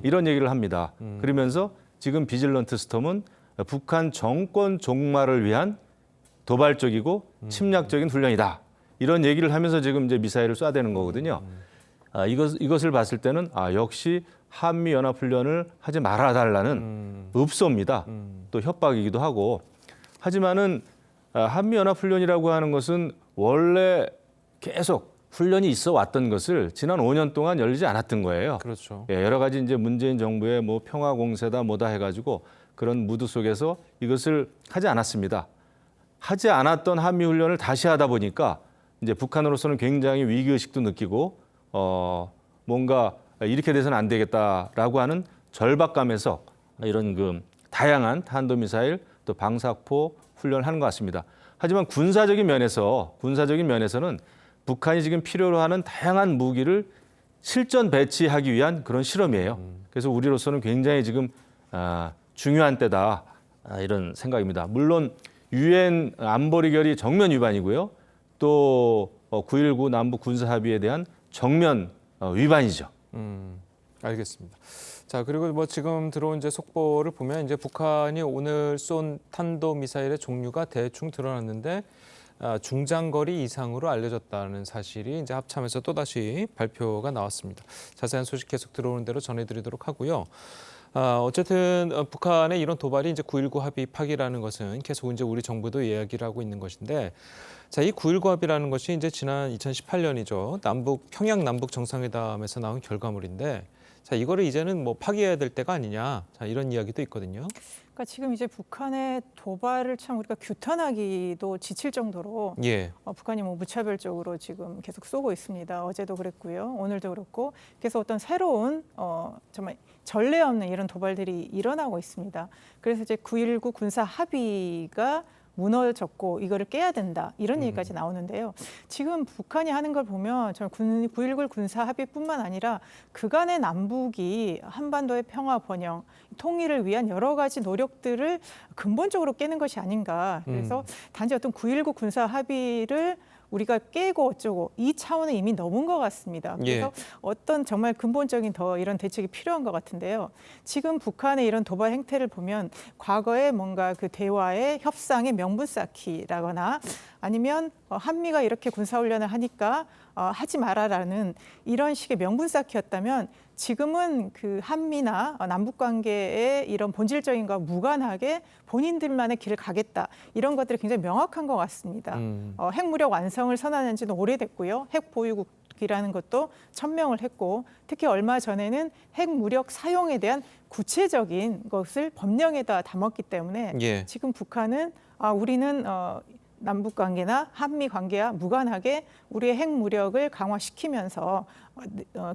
[SPEAKER 11] 이런 얘기를 합니다. 그러면서 지금 비질런트 스톰은 북한 정권 종말을 위한 도발적이고 침략적인 훈련이다. 이런 얘기를 하면서 지금 이제 미사일을 쏴대는 거거든요. 이것을 봤을 때는 역시 한미 연합 훈련을 하지 말아달라는 읍소입니다. 또 협박이기도 하고. 하지만은 한미 연합 훈련이라고 하는 것은 원래 계속 훈련이 있어 왔던 것을 지난 5년 동안 열리지 않았던 거예요.
[SPEAKER 1] 그렇죠.
[SPEAKER 11] 예, 여러 가지 이제 문재인 정부의 평화 공세다 뭐다 해가지고 그런 무드 속에서 이것을 하지 않았습니다. 하지 않았던 한미 훈련을 다시 하다 보니까 이제 북한으로서는 굉장히 위기의식도 느끼고 뭔가 이렇게 돼서는 안 되겠다라고 하는 절박감에서 이런 다양한 탄도미사일 또 방사포 훈련을 하는 것 같습니다. 하지만 군사적인 면에서는 북한이 지금 필요로 하는 다양한 무기를 실전 배치하기 위한 그런 실험이에요. 그래서 우리로서는 굉장히 지금 중요한 때다 이런 생각입니다. 물론 유엔 안보리 결의 정면 위반이고요. 또 9.19 남북 군사 합의에 대한 정면 위반이죠.
[SPEAKER 1] 알겠습니다. 자, 그리고 뭐 지금 들어온 이제 속보를 보면 이제 북한이 오늘 쏜 탄도 미사일의 종류가 대충 드러났는데 중장거리 이상으로 알려졌다는 사실이 이제 합참에서 또다시 발표가 나왔습니다. 자세한 소식 계속 들어오는 대로 전해드리도록 하고요. 어쨌든 북한의 이런 도발이 이제 9.19 합의 파기라는 것은 계속 이제 우리 정부도 이야기를 하고 있는 것인데, 자, 이 9.19 합의라는 것이 이제 지난 2018년이죠. 평양 남북 정상회담에서 나온 결과물인데, 자, 이거를 이제는 뭐 파기해야 될 때가 아니냐, 자, 이런 이야기도 있거든요.
[SPEAKER 13] 그러니까 지금 이제 북한의 도발을 참 우리가 규탄하기도 지칠 정도로
[SPEAKER 1] 예.
[SPEAKER 13] 북한이 뭐 무차별적으로 지금 계속 쏘고 있습니다. 어제도 그랬고요, 오늘도 그렇고 계속 어떤 새로운 정말 전례 없는 이런 도발들이 일어나고 있습니다. 그래서 이제 9.19 군사 합의가 무너졌고 이거를 깨야 된다, 이런 얘기까지 나오는데요. 지금 북한이 하는 걸 보면 저는 9.19 군사 합의뿐만 아니라 그간의 남북이 한반도의 평화 번영, 통일을 위한 여러 가지 노력들을 근본적으로 깨는 것이 아닌가. 그래서 단지 어떤 9.19 군사 합의를 우리가 깨고 어쩌고 이 차원은 이미 넘은 것 같습니다. 그래서
[SPEAKER 1] 예.
[SPEAKER 13] 어떤 정말 근본적인 더 이런 대책이 필요한 것 같은데요. 지금 북한의 이런 도발 행태를 보면 과거에 뭔가 그 대화의 협상의 명분 쌓기라거나 아니면 한미가 이렇게 군사훈련을 하니까 하지 마라라는 이런 식의 명분 쌓기였다면, 지금은 그 한미나 남북 관계의 이런 본질적인 것과 무관하게 본인들만의 길을 가겠다, 이런 것들이 굉장히 명확한 것 같습니다. 핵무력 완성을 선언한 지는 오래됐고요. 핵 보유국이라는 것도 천명을 했고, 특히 얼마 전에는 핵무력 사용에 대한 구체적인 것을 법령에다 담았기 때문에
[SPEAKER 1] 예.
[SPEAKER 13] 지금 북한은 우리는 남북 관계나 한미 관계와 무관하게 우리의 핵무력을 강화시키면서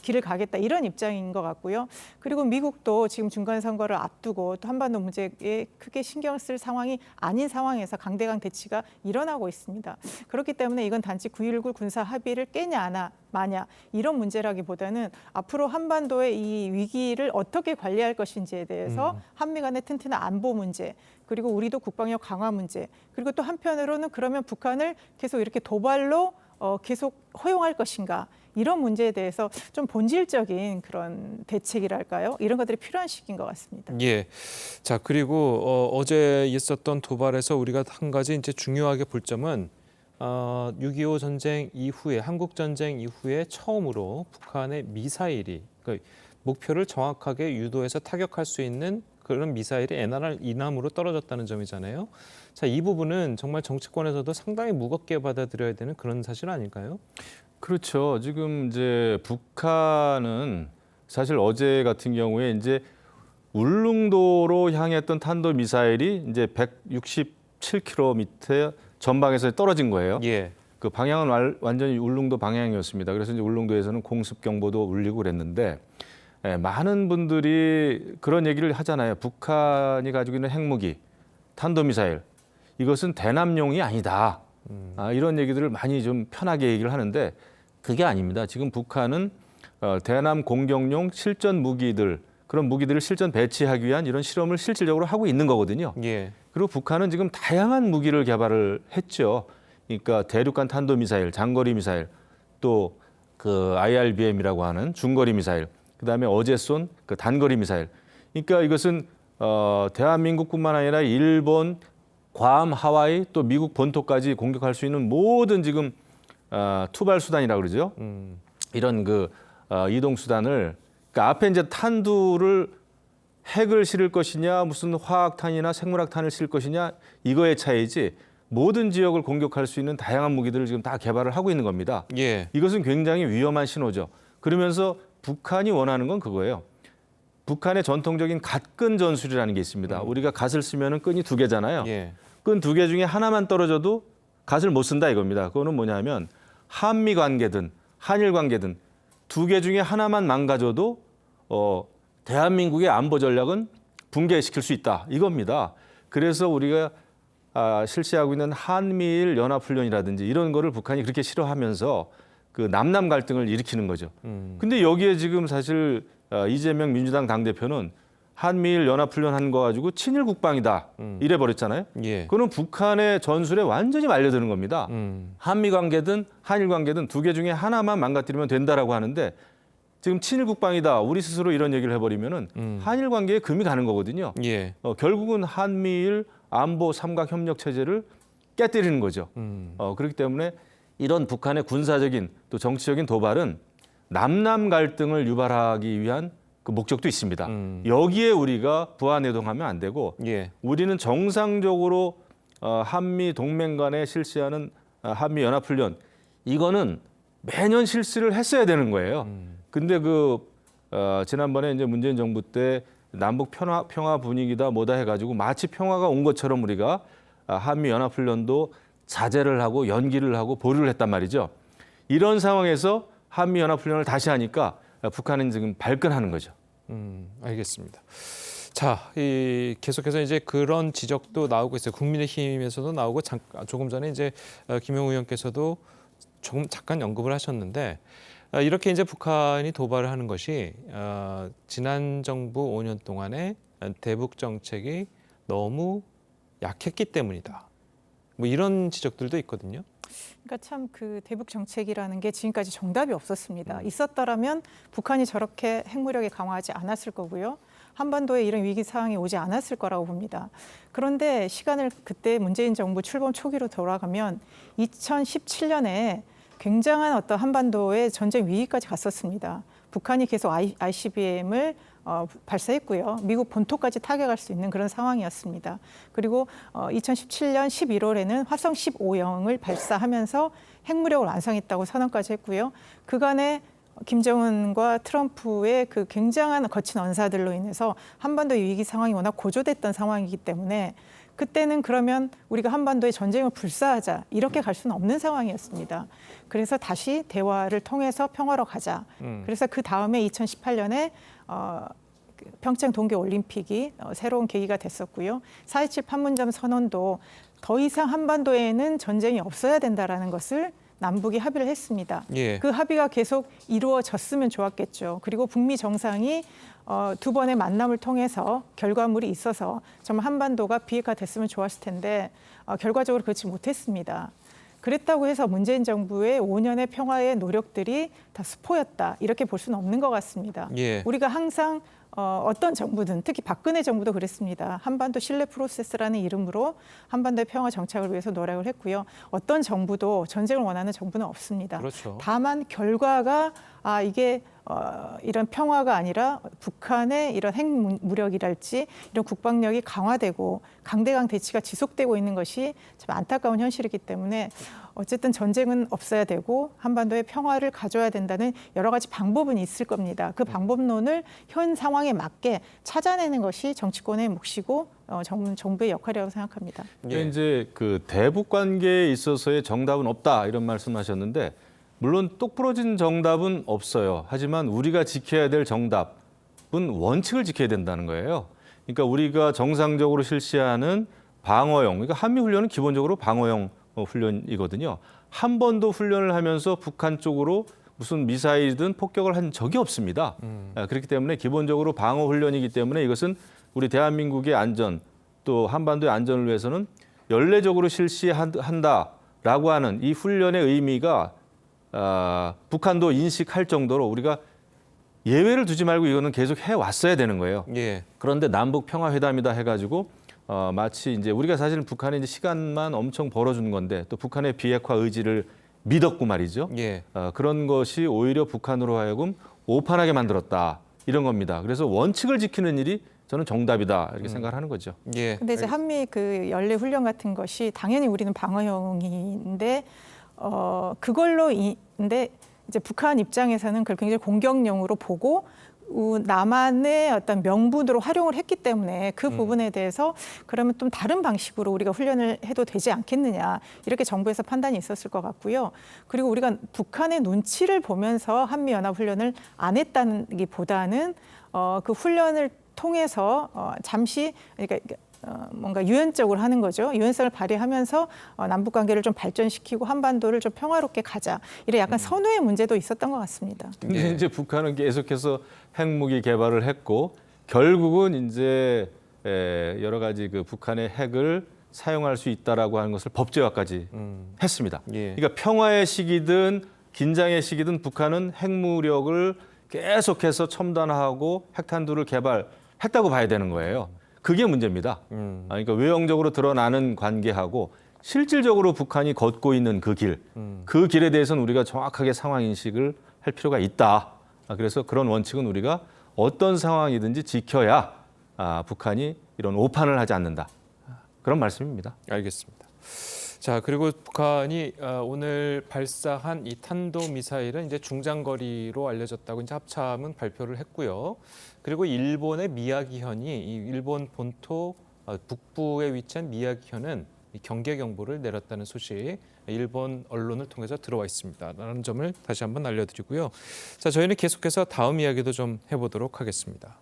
[SPEAKER 13] 길을 가겠다, 이런 입장인 것 같고요. 그리고 미국도 지금 중간선거를 앞두고 또 한반도 문제에 크게 신경 쓸 상황이 아닌 상황에서 강대강 대치가 일어나고 있습니다. 그렇기 때문에 이건 단지 9.19 군사 합의를 깨냐 안 마냐 이런 문제라기보다는 앞으로 한반도의 이 위기를 어떻게 관리할 것인지에 대해서 한미 간의 튼튼한 안보 문제, 그리고 우리도 국방력 강화 문제, 그리고 또 한편으로는 그러면 북한을 계속 이렇게 도발로 계속 허용할 것인가, 이런 문제에 대해서 좀 본질적인 그런 대책이랄까요? 이런 것들이 필요한 시기인 것 같습니다.
[SPEAKER 1] 예. 자, 그리고 어제 있었던 도발에서 우리가 한 가지 이제 중요하게 볼 점은 6.25 전쟁 이후에, 한국 전쟁 이후에 처음으로 북한의 미사일이 목표를 정확하게 유도해서 타격할 수 있는 그런 미사일이 NRR 이남으로 떨어졌다는 점이잖아요. 자, 이 부분은 정말 정치권에서도 상당히 무겁게 받아들여야 되는 그런 사실 아닐까요?
[SPEAKER 11] 그렇죠. 지금 이제 북한은 사실 어제 같은 경우에 이제 울릉도로 향했던 탄도 미사일이 이제 167km 전방에서 떨어진 거예요.
[SPEAKER 1] 예.
[SPEAKER 11] 그 방향은 완전히 울릉도 방향이었습니다. 그래서 이제 울릉도에서는 공습 경보도 울리고 그랬는데, 많은 분들이 그런 얘기를 하잖아요. 북한이 가지고 있는 핵무기, 탄도미사일, 이것은 대남용이 아니다. 이런 얘기들을 많이 좀 편하게 얘기를 하는데 그게 아닙니다. 지금 북한은 대남 공격용 실전 무기들, 그런 무기들을 실전 배치하기 위한 이런 실험을 실질적으로 하고 있는 거거든요.
[SPEAKER 1] 예.
[SPEAKER 11] 그리고 북한은 지금 다양한 무기를 개발을 했죠. 그러니까 대륙간 탄도미사일, 장거리 미사일, 또 그 IRBM이라고 하는 중거리 미사일, 그다음에 어제 쏜 그 단거리 미사일. 그러니까 이것은 대한민국뿐만 아니라 일본, 괌, 하와이, 또 미국 본토까지 공격할 수 있는 모든 지금 투발 수단이라고 그러죠. 이런 그 이동 수단을, 그러니까 앞에 이제 탄두를 핵을 실을 것이냐, 무슨 화학탄이나 생물학탄을 실을 것이냐, 이거의 차이지 모든 지역을 공격할 수 있는 다양한 무기들을 지금 다 개발을 하고 있는 겁니다.
[SPEAKER 1] 예.
[SPEAKER 11] 이것은 굉장히 위험한 신호죠. 그러면서 북한이 원하는 건 그거예요. 북한의 전통적인 갓근 전술이라는 게 있습니다. 우리가 갓을 쓰면은 끈이 두 개잖아요.
[SPEAKER 1] 예.
[SPEAKER 11] 끈 두 개 중에 하나만 떨어져도 갓을 못 쓴다 이겁니다. 그거는 뭐냐면 한미 관계든 한일 관계든 두 개 중에 하나만 망가져도 대한민국의 안보 전략은 붕괴시킬 수 있다 이겁니다. 그래서 우리가 실시하고 있는 한미일 연합훈련이라든지 이런 거를 북한이 그렇게 싫어하면서 그 남남 갈등을 일으키는 거죠. 근데 여기에 지금 사실 이재명 민주당 당대표는 한미일 연합훈련 한 거 가지고 친일 국방이다 이래 버렸잖아요.
[SPEAKER 1] 예.
[SPEAKER 11] 그거는 북한의 전술에 완전히 말려드는 겁니다. 한미 관계든 한일 관계든 두 개 중에 하나만 망가뜨리면 된다라고 하는데, 지금 친일 국방이다. 우리 스스로 이런 얘기를 해버리면은 한일 관계에 금이 가는 거거든요.
[SPEAKER 1] 예.
[SPEAKER 11] 결국은 한미일 안보 삼각 협력 체제를 깨뜨리는 거죠. 그렇기 때문에 이런 북한의 군사적인 또 정치적인 도발은 남남 갈등을 유발하기 위한 그 목적도 있습니다. 여기에 우리가 부안해동하면 안 되고
[SPEAKER 1] 예.
[SPEAKER 11] 우리는 정상적으로 한미 동맹 간에 실시하는 한미 연합훈련 이거는 매년 실시를 했어야 되는 거예요. 근데 지난번에 이제 문재인 정부 때 남북 평화 분위기다 뭐다 해가지고 마치 평화가 온 것처럼 우리가 한미 연합훈련도 자제를 하고 연기를 하고 보류를 했단 말이죠. 이런 상황에서 한미 연합훈련을 다시 하니까 북한은 지금 발끈하는 거죠.
[SPEAKER 1] 알겠습니다. 자, 계속해서 이제 그런 지적도 나오고 있어요. 국민의힘에서도 나오고 조금 전에 이제 김영우 의원께서도 잠깐 언급을 하셨는데 이렇게 이제 북한이 도발을 하는 것이 지난 정부 5년 동안의 대북 정책이 너무 약했기 때문이다. 뭐 이런 지적들도 있거든요.
[SPEAKER 13] 그러니까 참 그 대북 정책이라는 게 지금까지 정답이 없었습니다. 있었더라면 북한이 저렇게 핵무력을 강화하지 않았을 거고요. 한반도에 이런 위기 상황이 오지 않았을 거라고 봅니다. 그런데 시간을 그때 문재인 정부 출범 초기로 돌아가면 2017년에 굉장한 어떤 한반도의 전쟁 위기까지 갔었습니다. 북한이 계속 ICBM을 발사했고요. 미국 본토까지 타격할 수 있는 그런 상황이었습니다. 그리고 2017년 11월에는 화성 15형을 발사하면서 핵무력을 완성했다고 선언까지 했고요. 그간에 김정은과 트럼프의 그 굉장한 거친 언사들로 인해서 한반도의 위기 상황이 워낙 고조됐던 상황이기 때문에 그때는 그러면 우리가 한반도에 전쟁을 불사하자 이렇게 갈 수는 없는 상황이었습니다. 그래서 다시 대화를 통해서 평화로 가자. 그래서 그 다음에 2018년에 평창 동계올림픽이 새로운 계기가 됐었고요. 4.27 판문점 선언도 더 이상 한반도에는 전쟁이 없어야 된다라는 것을 남북이 합의를 했습니다.
[SPEAKER 1] 예.
[SPEAKER 13] 그 합의가 계속 이루어졌으면 좋았겠죠. 그리고 북미 정상이 두 번의 만남을 통해서 결과물이 있어서 정말 한반도가 비핵화 됐으면 좋았을 텐데 결과적으로 그렇지 못했습니다. 그랬다고 해서 문재인 정부의 5년의 평화의 노력들이 다 수포였다. 이렇게 볼 수는 없는 것 같습니다.
[SPEAKER 1] 예.
[SPEAKER 13] 우리가 항상 어떤 정부든 특히 박근혜 정부도 그랬습니다. 한반도 신뢰 프로세스라는 이름으로 한반도의 평화 정착을 위해서 노력을 했고요. 어떤 정부도 전쟁을 원하는 정부는 없습니다.
[SPEAKER 1] 그렇죠.
[SPEAKER 13] 다만 결과가 이게 이런 평화가 아니라 북한의 이런 핵무력이랄지 이런 국방력이 강화되고 강대강 대치가 지속되고 있는 것이 참 안타까운 현실이기 때문에 어쨌든 전쟁은 없어야 되고 한반도의 평화를 가져야 된다는 여러 가지 방법은 있을 겁니다. 그 방법론을 현 상황에 맞게 찾아내는 것이 정치권의 몫이고 정부의 역할이라고 생각합니다.
[SPEAKER 11] 예. 이제 그 대북 관계에 있어서의 정답은 없다 이런 말씀하셨는데 물론 똑부러진 정답은 없어요. 하지만 우리가 지켜야 될 정답은 원칙을 지켜야 된다는 거예요. 그러니까 우리가 정상적으로 실시하는 방어용, 그러니까 한미 훈련은 기본적으로 방어용 훈련이거든요. 한 번도 훈련을 하면서 북한 쪽으로 무슨 미사일이든 폭격을 한 적이 없습니다. 그렇기 때문에 기본적으로 방어 훈련이기 때문에 이것은 우리 대한민국의 안전 또 한반도의 안전을 위해서는 연례적으로 실시한다라고 하는 이 훈련의 의미가 북한도 인식할 정도로 우리가 예외를 두지 말고 이거는 계속 해왔어야 되는 거예요.
[SPEAKER 1] 예.
[SPEAKER 11] 그런데 남북 평화회담이다 해가지고 마치 이제 우리가 사실은 북한에 이제 시간만 엄청 벌어준 건데 또 북한의 비핵화 의지를 믿었고 말이죠.
[SPEAKER 1] 예.
[SPEAKER 11] 그런 것이 오히려 북한으로 하여금 오판하게 만들었다 이런 겁니다. 그래서 원칙을 지키는 일이 저는 정답이다 이렇게 생각하는 거죠.
[SPEAKER 1] 예.
[SPEAKER 13] 근데 이제 한미 그 연례 훈련 같은 것이 당연히 우리는 방어용인데 그걸로 근데 이제 북한 입장에서는 그걸 굉장히 공격용으로 보고 남한의 어떤 명분으로 활용을 했기 때문에 그 부분에 대해서 그러면 좀 다른 방식으로 우리가 훈련을 해도 되지 않겠느냐 이렇게 정부에서 판단이 있었을 것 같고요. 그리고 우리가 북한의 눈치를 보면서 한미연합훈련을 안 했다기보다는 그 훈련을 통해서 잠시 그러니까 뭔가 유연적으로 하는 거죠. 유연성을 발휘하면서 남북 관계를 좀 발전시키고 한반도를 좀 평화롭게 가자. 이런 약간 선후의 문제도 있었던 것 같습니다.
[SPEAKER 11] 근데 이제 북한은 계속해서 핵무기 개발을 했고 결국은 이제 여러 가지 그 북한의 핵을 사용할 수 있다라고 하는 것을 법제화까지 했습니다.
[SPEAKER 1] 예.
[SPEAKER 11] 그러니까 평화의 시기든 긴장의 시기든 북한은 핵무력을 계속해서 첨단화하고 핵탄두를 개발했다고 봐야 되는 거예요. 그게 문제입니다. 그러니까 외형적으로 드러나는 관계하고 실질적으로 북한이 걷고 있는 그 길에 대해서는 우리가 정확하게 상황 인식을 할 필요가 있다. 그래서 그런 원칙은 우리가 어떤 상황이든지 지켜야 북한이 이런 오판을 하지 않는다. 그런 말씀입니다.
[SPEAKER 1] 알겠습니다. 자, 그리고 북한이 오늘 발사한 이 탄도미사일은 이제 중장거리로 알려졌다고 이제 합참은 발표를 했고요. 그리고 일본의 미야기현이 이 일본 본토 북부에 위치한 미야기현은 경계 경보를 내렸다는 소식 일본 언론을 통해서 들어와 있습니다. 라는 점을 다시 한번 알려드리고요. 자, 저희는 계속해서 다음 이야기도 좀 해보도록 하겠습니다.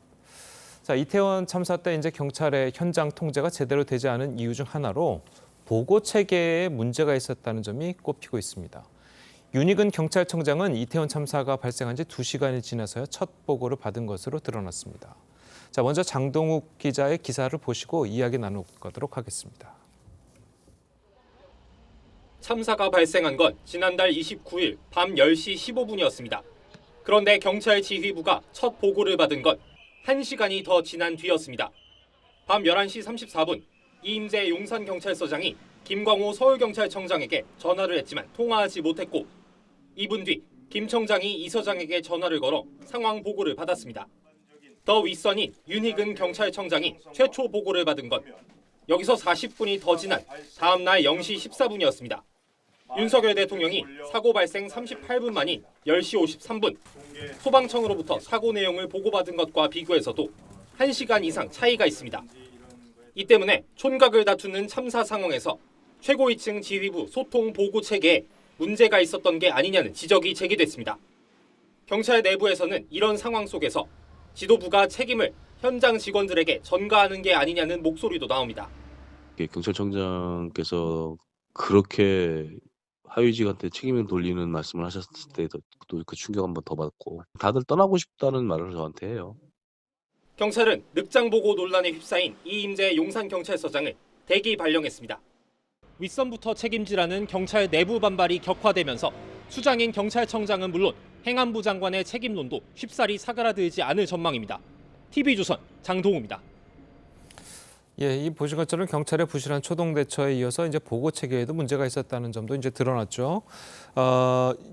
[SPEAKER 1] 자, 이태원 참사 때 이제 경찰의 현장 통제가 제대로 되지 않은 이유 중 하나로 보고 체계에 문제가 있었다는 점이 꼽히고 있습니다. 윤희근 경찰청장은 이태원 참사가 발생한 지 2시간이 지나서야 첫 보고를 받은 것으로 드러났습니다. 자, 먼저 장동욱 기자의 기사를 보시고 이야기 나누도록 하겠습니다.
[SPEAKER 14] 참사가 발생한 건 지난달 29일 밤 10시 15분이었습니다. 그런데 경찰 지휘부가 첫 보고를 받은 건 1시간이 더 지난 뒤였습니다. 밤 11시 34분 이임재 용산경찰서장이 김광호 서울경찰청장에게 전화를 했지만 통화하지 못했고 2분 뒤 김 청장이 이 서장에게 전화를 걸어 상황 보고를 받았습니다. 더 윗선인 윤희근 경찰청장이 최초 보고를 받은 건 여기서 40분이 더 지난 다음 날 0시 14분이었습니다. 윤석열 대통령이 사고 발생 38분 만인 10시 53분 소방청으로부터 사고 내용을 보고받은 것과 비교해서도 1시간 이상 차이가 있습니다. 이 때문에 촌각을 다투는 참사 상황에서 최고위층 지휘부 소통 보고 체계에 문제가 있었던 게 아니냐는 지적이 제기됐습니다. 경찰 내부에서는 이런 상황 속에서 지도부가 책임을 현장 직원들에게 전가하는 게 아니냐는 목소리도 나옵니다.
[SPEAKER 15] 경찰청장께서 그렇게 하위직한테 책임을 돌리는 말씀을 하셨을 때도 그 충격 한 번 더 받고 다들 떠나고 싶다는 말을 저한테 해요.
[SPEAKER 14] 경찰은 늑장 보고 논란에 휩싸인 이임재 용산경찰서장을 대기 발령했습니다. 윗선부터 책임지라는 경찰 내부 반발이 격화되면서 수장인 경찰청장은 물론 행안부 장관의 책임론도 쉽사리 사그라들지 않을 전망입니다. TV조선 장동우입니다.
[SPEAKER 1] 예, 이 보신 것처럼 경찰의 부실한 초동 대처에 이어서 이제 보고 체계에도 문제가 있었다는 점도 이제 드러났죠.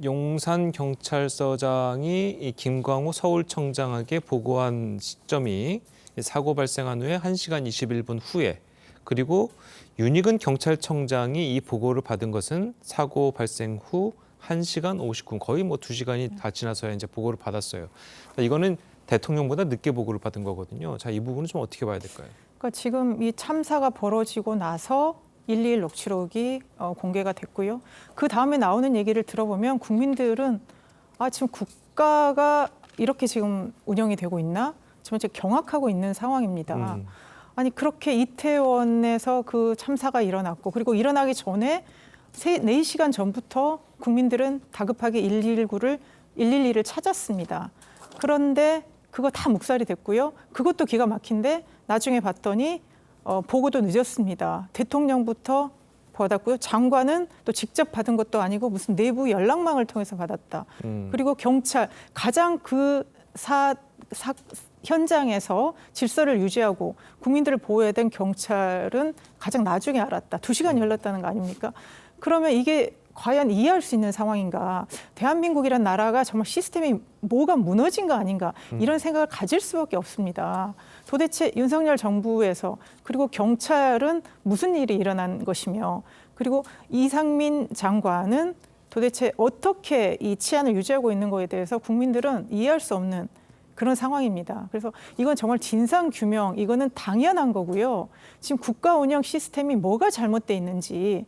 [SPEAKER 1] 용산 경찰서장이 이 김광호 서울청장에게 보고한 시점이 사고 발생한 후에 1시간 21분 후에 그리고 윤희근 경찰청장이 이 보고를 받은 것은 사고 발생 후 1시간 59분 거의 뭐 2시간이 다 지나서야 이제 보고를 받았어요. 이거는 대통령보다 늦게 보고를 받은 거거든요. 자, 이 부분은 좀 어떻게 봐야 될까요?
[SPEAKER 13] 그러니까 지금 이 참사가 벌어지고 나서 121 녹취록이 공개가 됐고요. 그 다음에 나오는 얘기를 들어보면 국민들은 지금 국가가 이렇게 지금 운영이 되고 있나? 지금 경악하고 있는 상황입니다. 아니 그렇게 이태원에서 그 참사가 일어났고 그리고 일어나기 전에 4시간 전부터 국민들은 다급하게 112를 찾았습니다. 그런데 그거 다 묵살이 됐고요. 그것도 기가 막힌데 나중에 봤더니 보고도 늦었습니다. 대통령부터 받았고요. 장관은 또 직접 받은 것도 아니고 무슨 내부 연락망을 통해서 받았다. 그리고 경찰 가장 그 현장에서 질서를 유지하고 국민들을 보호해야 된 경찰은 가장 나중에 알았다. 2시간이 흘렀다는 거 아닙니까? 그러면 이게 과연 이해할 수 있는 상황인가? 대한민국이란 나라가 정말 시스템이 뭐가 무너진 거 아닌가? 이런 생각을 가질 수밖에 없습니다. 도대체 윤석열 정부에서 그리고 경찰은 무슨 일이 일어난 것이며 그리고 이상민 장관은 도대체 어떻게 이 치안을 유지하고 있는 거에 대해서 국민들은 이해할 수 없는 그런 상황입니다. 그래서 이건 정말 진상규명, 이거는 당연한 거고요. 지금 국가 운영 시스템이 뭐가 잘못돼 있는지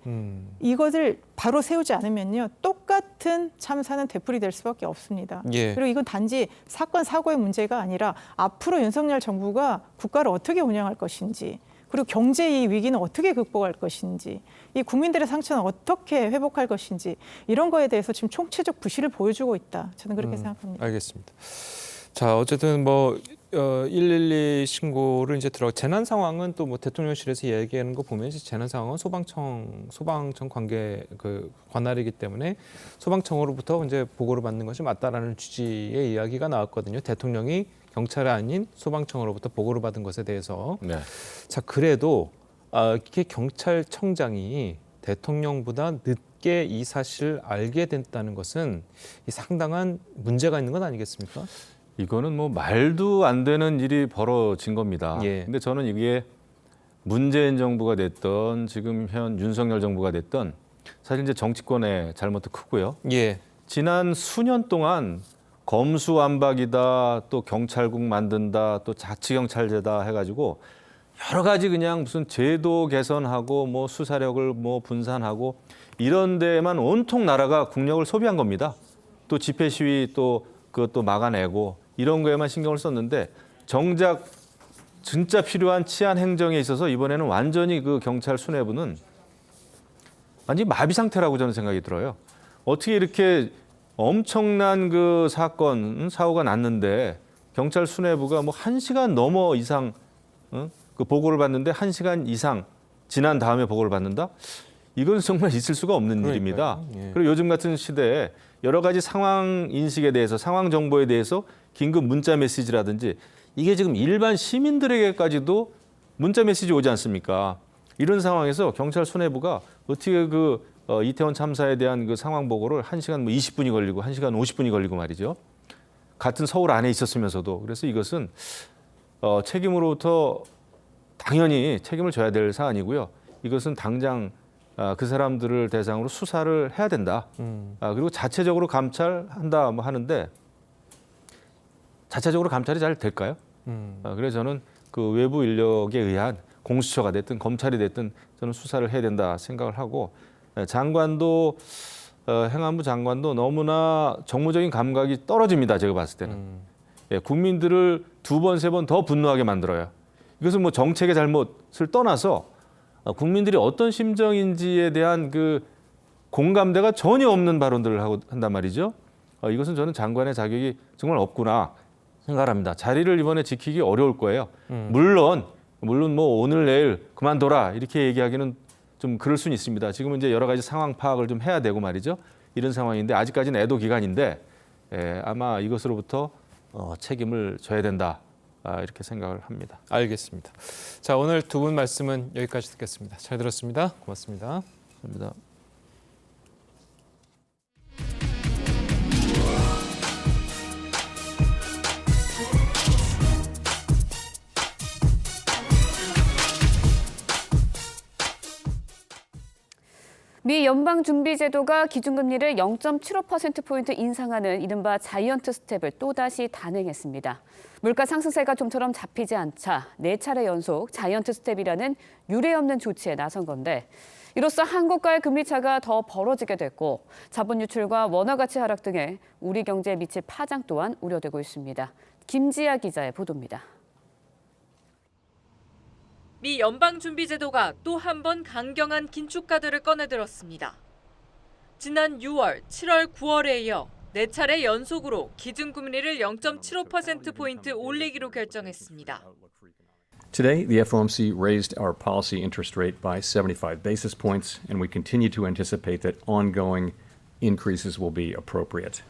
[SPEAKER 13] 이것을 바로 세우지 않으면요. 똑같은 참사는 되풀이될 수밖에 없습니다.
[SPEAKER 1] 예.
[SPEAKER 13] 그리고 이건 단지 사건, 사고의 문제가 아니라 앞으로 윤석열 정부가 국가를 어떻게 운영할 것인지 그리고 경제의 위기는 어떻게 극복할 것인지 이 국민들의 상처는 어떻게 회복할 것인지 이런 거에 대해서 지금 총체적 부실을 보여주고 있다. 저는 그렇게 생각합니다.
[SPEAKER 1] 알겠습니다. 자, 어쨌든 뭐 112 신고를 이제 재난 상황은 또 뭐 대통령실에서 얘기하는 거 보면 이제 재난 상황은 소방청 관계 관할이기 때문에 소방청으로부터 이제 보고를 받는 것이 맞다라는 취지의 이야기가 나왔거든요. 대통령이 경찰이 아닌 소방청으로부터 보고를 받은 것에 대해서.
[SPEAKER 11] 네.
[SPEAKER 1] 자, 그래도 이게 경찰청장이 대통령보다 늦게 이 사실을 알게 됐다는 것은 상당한 문제가 있는 건 아니겠습니까?
[SPEAKER 11] 이거는 뭐 말도 안 되는 일이 벌어진 겁니다.
[SPEAKER 1] 예.
[SPEAKER 11] 근데 저는 이게 문재인 정부가 됐던 지금 현 윤석열 정부가 됐던 사실 이제 정치권의 잘못도 크고요.
[SPEAKER 1] 예.
[SPEAKER 11] 지난 수년 동안 검수완박이다, 또 경찰국 만든다, 또 자치경찰제다 해가지고 여러 가지 그냥 무슨 제도 개선하고 뭐 수사력을 뭐 분산하고 이런 데에만 온통 나라가 국력을 소비한 겁니다. 또 집회 시위 또 그것도 막아내고 이런 거에만 신경을 썼는데 정작 진짜 필요한 치안 행정에 있어서 이번에는 완전히 그 경찰 수뇌부는 완전히 마비 상태라고 저는 생각이 들어요. 어떻게 이렇게 엄청난 그 사고가 났는데 경찰 수뇌부가 뭐 1시간 넘어 이상 그 보고를 받는데 1시간 이상 지난 다음에 보고를 받는다? 이건 정말 있을 수가 없는 일입니다.
[SPEAKER 1] 예.
[SPEAKER 11] 그리고 요즘 같은 시대에 여러 가지 상황 인식에 대해서 상황 정보에 대해서 긴급 문자 메시지라든지 이게 지금 일반 시민들에게까지도 문자 메시지 오지 않습니까? 이런 상황에서 경찰 수뇌부가 어떻게 이태원 참사에 대한 그 상황 보고를 1시간 20분이 걸리고 1시간 50분이 걸리고 말이죠. 같은 서울 안에 있었으면서도. 그래서 이것은 책임으로부터 당연히 책임을 져야 될 사안이고요. 이것은 당장 그 사람들을 대상으로 수사를 해야 된다. 그리고 자체적으로 감찰한다 뭐 하는데 자체적으로 감찰이 잘 될까요? 그래서 저는 그 외부 인력에 의한 공수처가 됐든 검찰이 됐든 저는 수사를 해야 된다 생각을 하고 장관도 행안부 장관도 너무나 정무적인 감각이 떨어집니다. 제가 봤을 때는. 예, 국민들을 2번, 3번 더 분노하게 만들어요. 이것은 뭐 정책의 잘못을 떠나서 국민들이 어떤 심정인지에 대한 그 공감대가 전혀 없는 발언들을 한단 말이죠. 이것은 저는 장관의 자격이 정말 없구나 생각을 합니다. 자리를 이번에 지키기 어려울 거예요. 물론 뭐 오늘 내일 그만둬라 이렇게 얘기하기는 좀 그럴 수는 있습니다. 지금은 이제 여러 가지 상황 파악을 좀 해야 되고 말이죠. 이런 상황인데 아직까지는 애도 기간인데 아마 이것으로부터 책임을 져야 된다. 이렇게 생각을 합니다.
[SPEAKER 1] 알겠습니다. 자, 오늘 두 분 말씀은 여기까지 듣겠습니다. 잘 들었습니다. 고맙습니다.
[SPEAKER 11] 감사합니다.
[SPEAKER 2] 미 연방준비제도가 기준금리를 0.75%포인트 인상하는 이른바 자이언트 스텝을 또다시 단행했습니다. 물가 상승세가 좀처럼 잡히지 않자 4차례 연속 자이언트 스텝이라는 유례없는 조치에 나선 건데 이로써 한국과의 금리 차가 더 벌어지게 됐고 자본 유출과 원화 가치 하락 등에 우리 경제에 미칠 파장 또한 우려되고 있습니다. 김지아 기자의 보도입니다.
[SPEAKER 3] 미 연방준비제도가 또 한 번 강경한 긴축카드를 꺼내들었습니다. 지난 6월, 7월, 9월에 이어 4차례 연속으로 기준금리를 0.75%포인트 올리기로 결정했습니다.
[SPEAKER 16] Today, the FOMC raised our policy interest rate by 75 basis points, and we continue to anticipate that ongoing increases will be appropriate.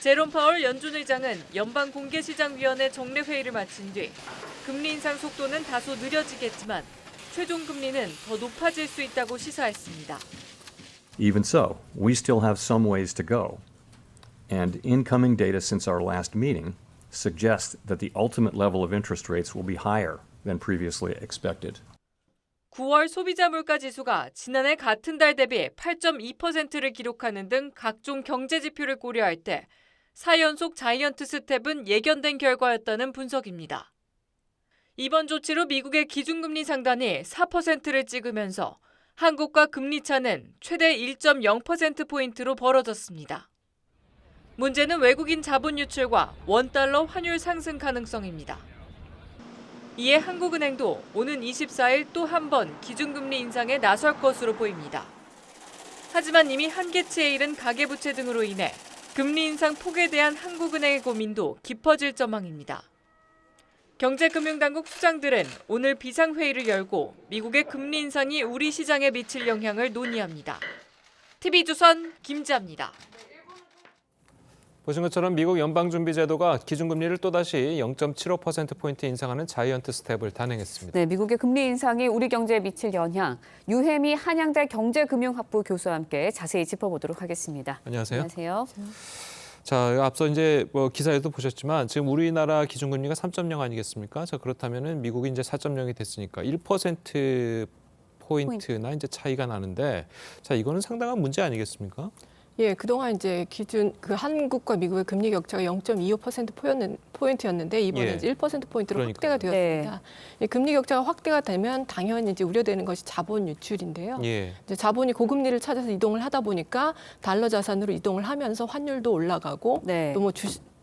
[SPEAKER 3] 제롬 파월 연준 의장은 연방공개시장위원회 정례 회의를 마친 뒤 금리 인상 속도는 다소 느려지겠지만 최종 금리는 더 높아질 수 있다고 시사했습니다.
[SPEAKER 16] Even so, we still have some ways to go, and incoming data since our last meeting suggests that the ultimate level of interest rates will be higher than previously expected.
[SPEAKER 3] 9월 소비자 물가 지수가 지난해 같은 달 대비 8.2%를 기록하는 등 각종 경제 지표를 고려할 때 4연속 자이언트 스텝은 예견된 결과였다는 분석입니다. 이번 조치로 미국의 기준금리 상단이 4%를 찍으면서 한국과 금리 차는 최대 1.0%포인트로 벌어졌습니다. 문제는 외국인 자본 유출과 원달러 환율 상승 가능성입니다. 이에 한국은행도 오는 24일 또 한 번 기준금리 인상에 나설 것으로 보입니다. 하지만 이미 한계치에 이른 가계부채 등으로 인해 금리 인상 폭에 대한 한국은행의 고민도 깊어질 전망입니다.
[SPEAKER 17] 경제금융당국 수장들은 오늘 비상회의를 열고 미국의 금리 인상이 우리 시장에 미칠 영향을 논의합니다. TV조선 김지아입니다.
[SPEAKER 1] 보신 것처럼 미국 연방준비제도가 기준금리를 또다시 0.75%포인트 인상하는 자이언트 스텝을 단행했습니다.
[SPEAKER 2] 네, 미국의 금리 인상이 우리 경제에 미칠 영향, 유혜미 한양대 경제금융학부 교수와 함께 자세히 짚어보도록 하겠습니다.
[SPEAKER 1] 안녕하세요.
[SPEAKER 2] 안녕하세요.
[SPEAKER 1] 자, 앞서 이제 기사에도 보셨지만 지금 우리나라 기준금리가 3.0 아니겠습니까? 자, 그렇다면은 미국이 이제 4.0이 됐으니까 1%포인트나 이제 차이가 나는데, 자, 이거는 상당한 문제 아니겠습니까?
[SPEAKER 18] 예, 그동안 이제 기준 한국과 미국의 금리 격차가 0.25%포인트였는데 이번에
[SPEAKER 1] 예.
[SPEAKER 18] 이제 1%포인트로
[SPEAKER 1] 그러니까요.
[SPEAKER 18] 확대가 되었습니다. 이 금리 격차가 확대가 되면 당연히 이제 우려되는 것이 자본 유출인데요.
[SPEAKER 1] 예.
[SPEAKER 18] 이제 자본이 고금리를 찾아서 이동을 하다 보니까 달러 자산으로 이동을 하면서 환율도 올라가고 또 뭐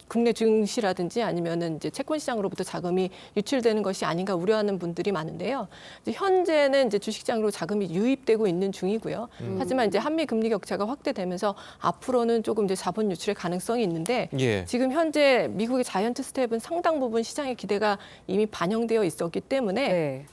[SPEAKER 18] 국내 증시라든지 아니면은 이제 채권 시장으로부터 자금이 유출되는 것이 아닌가 우려하는 분들이 많은데요. 이제 현재는 이제 주식시장으로 자금이 유입되고 있는 중이고요. 하지만 이제 한미 금리 격차가 확대되면서 앞으로는 조금 이제 자본 유출의 가능성이 있는데
[SPEAKER 1] 예.
[SPEAKER 18] 지금 현재 미국의 자이언트 스텝은 상당 부분 시장의 기대가 이미 반영되어 있었기 때문에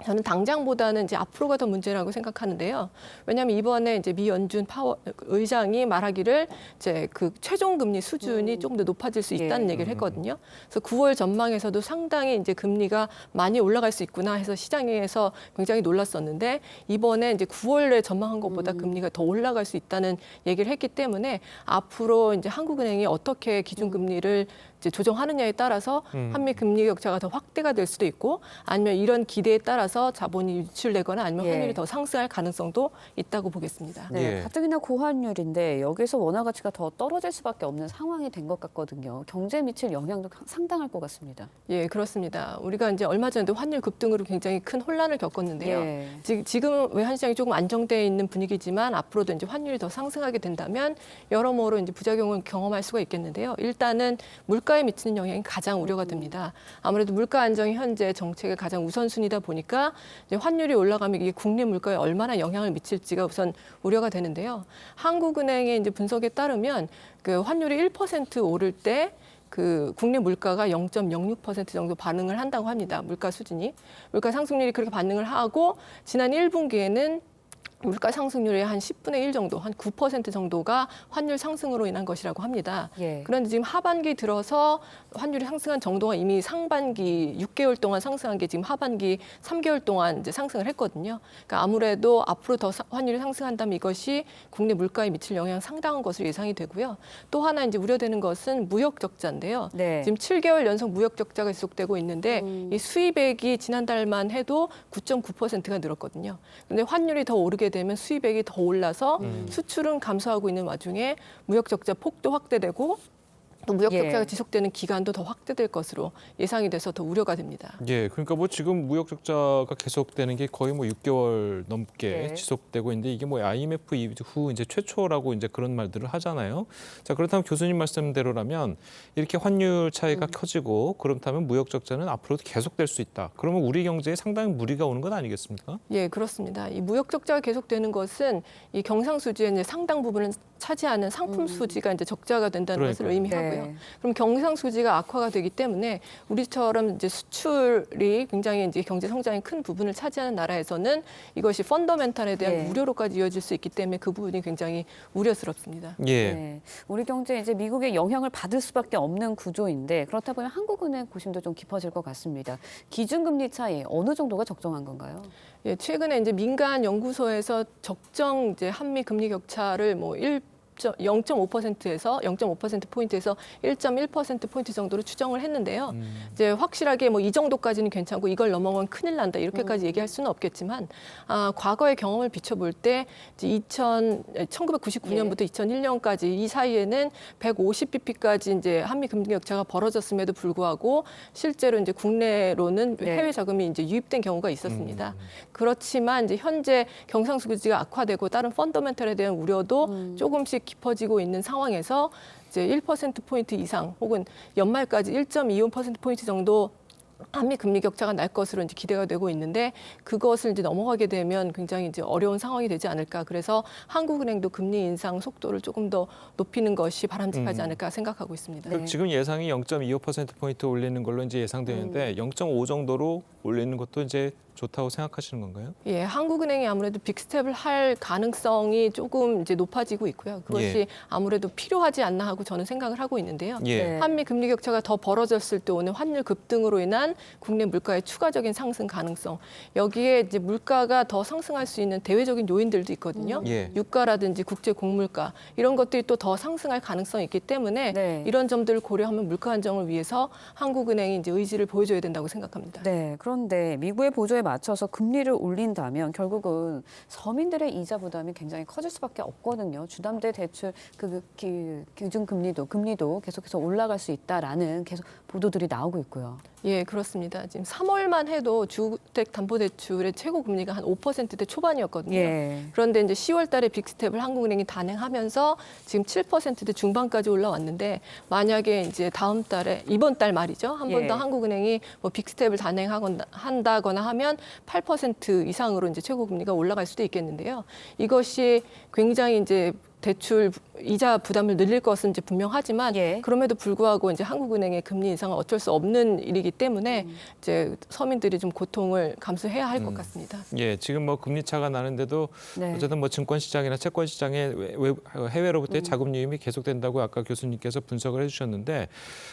[SPEAKER 18] 저는 당장보다는 이제 앞으로가 더 문제라고 생각하는데요. 왜냐하면 이번에 이제 미 연준 파워 의장이 말하기를 이제 그 최종 금리 수준이 조금 더 높아질 수 있다는 얘기를 했거든요. 그래서 9월 전망에서도 상당히 이제 금리가 많이 올라갈 수 있구나 해서 시장에서 굉장히 놀랐었는데 이번에 이제 9월에 전망한 것보다 금리가 더 올라갈 수 있다는 얘기를 했기 때문에 앞으로 이제 한국은행이 어떻게 기준금리를 이제 조정하느냐에 따라서 한미 금리 격차가 더 확대가 될 수도 있고 아니면 이런 기대에 따라서 자본이 유출되거나 아니면 환율이 더 상승할 가능성도 있다고 보겠습니다.
[SPEAKER 2] 네, 가뜩이나 고환율인데 여기서 원화 가치가 더 떨어질 수밖에 없는 상황이 된 것 같거든요. 경제에 미칠 영향도 상당할 것 같습니다.
[SPEAKER 18] 예, 그렇습니다. 우리가 이제 얼마 전에도 환율 급등으로 굉장히 큰 혼란을 겪었는데요. 지금은 외환시장이 조금 안정되어 있는 분위기지만 앞으로도 이제 환율이 더 상승하게 된다면 여러모로 이제 부작용을 경험할 수가 있겠는데요. 일단은 물가에 미치는 영향이 가장 우려가 됩니다. 아무래도 물가 안정이 현재 정책의 가장 우선순위다 보니까 이제 환율이 올라가면 이게 국내 물가에 얼마나 영향을 미칠지가 우선 우려가 되는데요. 한국은행의 이제 분석에 따르면 그 환율이 1% 오를 때 그 국내 물가가 0.06% 정도 반응을 한다고 합니다. 물가 수준이. 물가 상승률이 그렇게 반응을 하고 지난 1분기에는 물가 상승률의 한 10분의 1 정도, 한 9% 정도가 환율 상승으로 인한 것이라고 합니다. 그런데 지금 하반기 들어서 환율이 상승한 정도가 이미 상반기 6개월 동안 상승한 게 지금 하반기 3개월 동안 이제 상승을 했거든요. 그러니까 아무래도 앞으로 더 환율이 상승한다면 이것이 국내 물가에 미칠 영향 상당한 것으로 예상이 되고요. 또 하나 이제 우려되는 것은 무역 적자인데요. 지금 7개월 연속 무역 적자가 지속되고 있는데 이 수입액이 지난달만 해도 9.9%가 늘었거든요. 그런데 환율이 더 오르게 되면 수입액이 더 올라서 수출은 감소하고 있는 와중에 무역 적자 폭도 확대되고 또 무역 적자가 지속되는 기간도 더 확대될 것으로 예상이 돼서 더 우려가 됩니다.
[SPEAKER 1] 예, 그러니까 뭐 지금 무역 적자가 계속되는 게 거의 뭐 6개월 넘게 지속되고 있는데 이게 뭐 IMF 이후 이제 최초라고 이제 그런 말들을 하잖아요. 자, 그렇다면 교수님 말씀대로라면 이렇게 환율 차이가 커지고 그렇다면 무역 적자는 앞으로도 계속될 수 있다. 그러면 우리 경제에 상당히 무리가 오는 건 아니겠습니까?
[SPEAKER 18] 예, 그렇습니다. 이 무역 적자가 계속되는 것은 이 경상수지의 이제 상당 부분을 차지하는 상품 수지가 이제 적자가 된다는 것을 의미하고요. 그럼 경상수지가 악화가 되기 때문에 우리처럼 이제 수출이 굉장히 이제 경제 성장의 큰 부분을 차지하는 나라에서는 이것이 펀더멘탈에 대한 우려로까지 이어질 수 있기 때문에 그 부분이 굉장히 우려스럽습니다.
[SPEAKER 2] 우리 경제에 이제 미국의 영향을 받을 수밖에 없는 구조인데 그렇다 보면 한국은행 고심도 좀 깊어질 것 같습니다. 기준금리 차이 어느 정도가 적정한 건가요?
[SPEAKER 18] 예, 최근에 이제 민간 연구소에서 적정 이제 한미 금리 격차를 뭐 0.5%에서 0.5%포인트에서 1.1%포인트 정도로 추정을 했는데요. 이제 확실하게 뭐 이 정도까지는 괜찮고 이걸 넘어가면 큰일 난다 이렇게까지 얘기할 수는 없겠지만 과거의 경험을 비춰볼 때 이제 1999년부터 2001년까지 이 사이에는 150bp까지 이제 한미 금리 격차가 벌어졌음에도 불구하고 실제로 이제 국내로는 해외 자금이 이제 유입된 경우가 있었습니다. 그렇지만 이제 현재 경상수지가 악화되고 다른 펀더멘털에 대한 우려도 조금씩 깊어지고 있는 상황에서 이제 1%포인트 이상 혹은 연말까지 1.25%포인트 정도 한미 금리 격차가 날 것으로 이제 기대가 되고 있는데 그것을 이제 넘어가게 되면 굉장히 이제 어려운 상황이 되지 않을까. 그래서 한국은행도 금리 인상 속도를 조금 더 높이는 것이 바람직하지 않을까 생각하고 있습니다.
[SPEAKER 1] 네. 지금 예상이 0.25%포인트 올리는 걸로 이제 예상되는데 0.5 정도로 올리는 것도 이제 좋다고 생각하시는 건가요?
[SPEAKER 18] 예, 한국은행이 아무래도 빅스텝을 할 가능성이 조금 이제 높아지고 있고요. 그것이
[SPEAKER 1] 예.
[SPEAKER 18] 아무래도 필요하지 않나 하고 저는 생각을 하고 있는데요.
[SPEAKER 1] 예.
[SPEAKER 18] 한미 금리 격차가 더 벌어졌을 때 오는 환율 급등으로 인한 국내 물가의 추가적인 상승 가능성. 여기에 이제 물가가 더 상승할 수 있는 대외적인 요인들도 있거든요.
[SPEAKER 1] 예.
[SPEAKER 18] 유가라든지 국제 곡물가 이런 것들이 또 더 상승할 가능성이 있기 때문에
[SPEAKER 2] 네.
[SPEAKER 18] 이런 점들을 고려하면 물가 안정을 위해서 한국은행이 이제 의지를 보여줘야 된다고 생각합니다.
[SPEAKER 2] 네, 그런데 미국의 보조에 맞춰서 금리를 올린다면 결국은 서민들의 이자 부담이 굉장히 커질 수밖에 없거든요. 주담대 대출 금리도 계속해서 올라갈 수 있다라는 계속 보도들이 나오고 있고요.
[SPEAKER 18] 예, 그렇습니다. 지금 3월만 해도 주택담보대출의 최고 금리가 한 5%대 초반이었거든요.
[SPEAKER 2] 예.
[SPEAKER 18] 그런데 이제 10월 달에 빅스텝을 한국은행이 단행하면서 지금 7%대 중반까지 올라왔는데 만약에 이제 다음 달에 이번 달 말이죠. 한 번 더
[SPEAKER 2] 예.
[SPEAKER 18] 한국은행이 뭐 빅스텝을 한다거나 하면 8% 이상으로 이제 최고 금리가 올라갈 수도 있겠는데요. 이것이 굉장히 이제 대출 이자 부담을 늘릴 것은 이제 분명하지만 그럼에도 불구하고 이제 한국은행의 금리 인상은 어쩔 수 없는 일이기 때문에 이제 서민들이 좀 고통을 감수해야 할 것 같습니다.
[SPEAKER 1] 예, 지금 뭐 금리 차가 나는데도
[SPEAKER 2] 네.
[SPEAKER 1] 어쨌든 뭐 증권 시장이나 채권 시장에 해외로부터의 자금 유입이 계속된다고 아까 교수님께서 분석을 해주셨는데,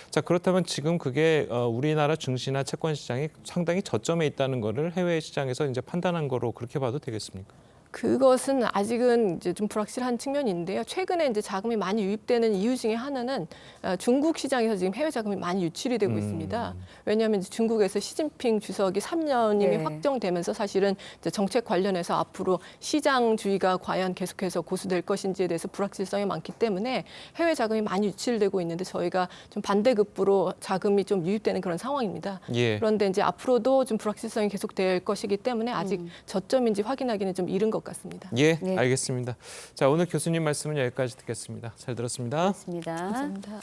[SPEAKER 1] 자 그렇다면 지금 그게 우리나라 증시나 채권 시장이 상당히 저점에 있다는 거를 해외 시장에서 이제 판단한 거로 그렇게 봐도 되겠습니까?
[SPEAKER 18] 그것은 아직은 이제 좀 불확실한 측면이 있는데요. 최근에 이제 자금이 많이 유입되는 이유 중에 하나는 중국 시장에서 지금 해외 자금이 많이 유출이 되고 있습니다. 왜냐하면 이제 중국에서 시진핑 주석이 3년임이 확정되면서 사실은 이제 정책 관련해서 앞으로 시장주의가 과연 계속해서 고수될 것인지에 대해서 불확실성이 많기 때문에 해외 자금이 많이 유출되고 있는데 저희가 좀 반대급부로 자금이 좀 유입되는 그런 상황입니다.
[SPEAKER 1] 예.
[SPEAKER 18] 그런데 이제 앞으로도 좀 불확실성이 계속될 것이기 때문에 아직 저점인지 확인하기는 좀 이른 것 같습니다.
[SPEAKER 1] 예, 알겠습니다. 자, 오늘 교수님 말씀은 여기까지 듣겠습니다. 잘 들었습니다.
[SPEAKER 2] 고맙습니다.
[SPEAKER 18] 감사합니다.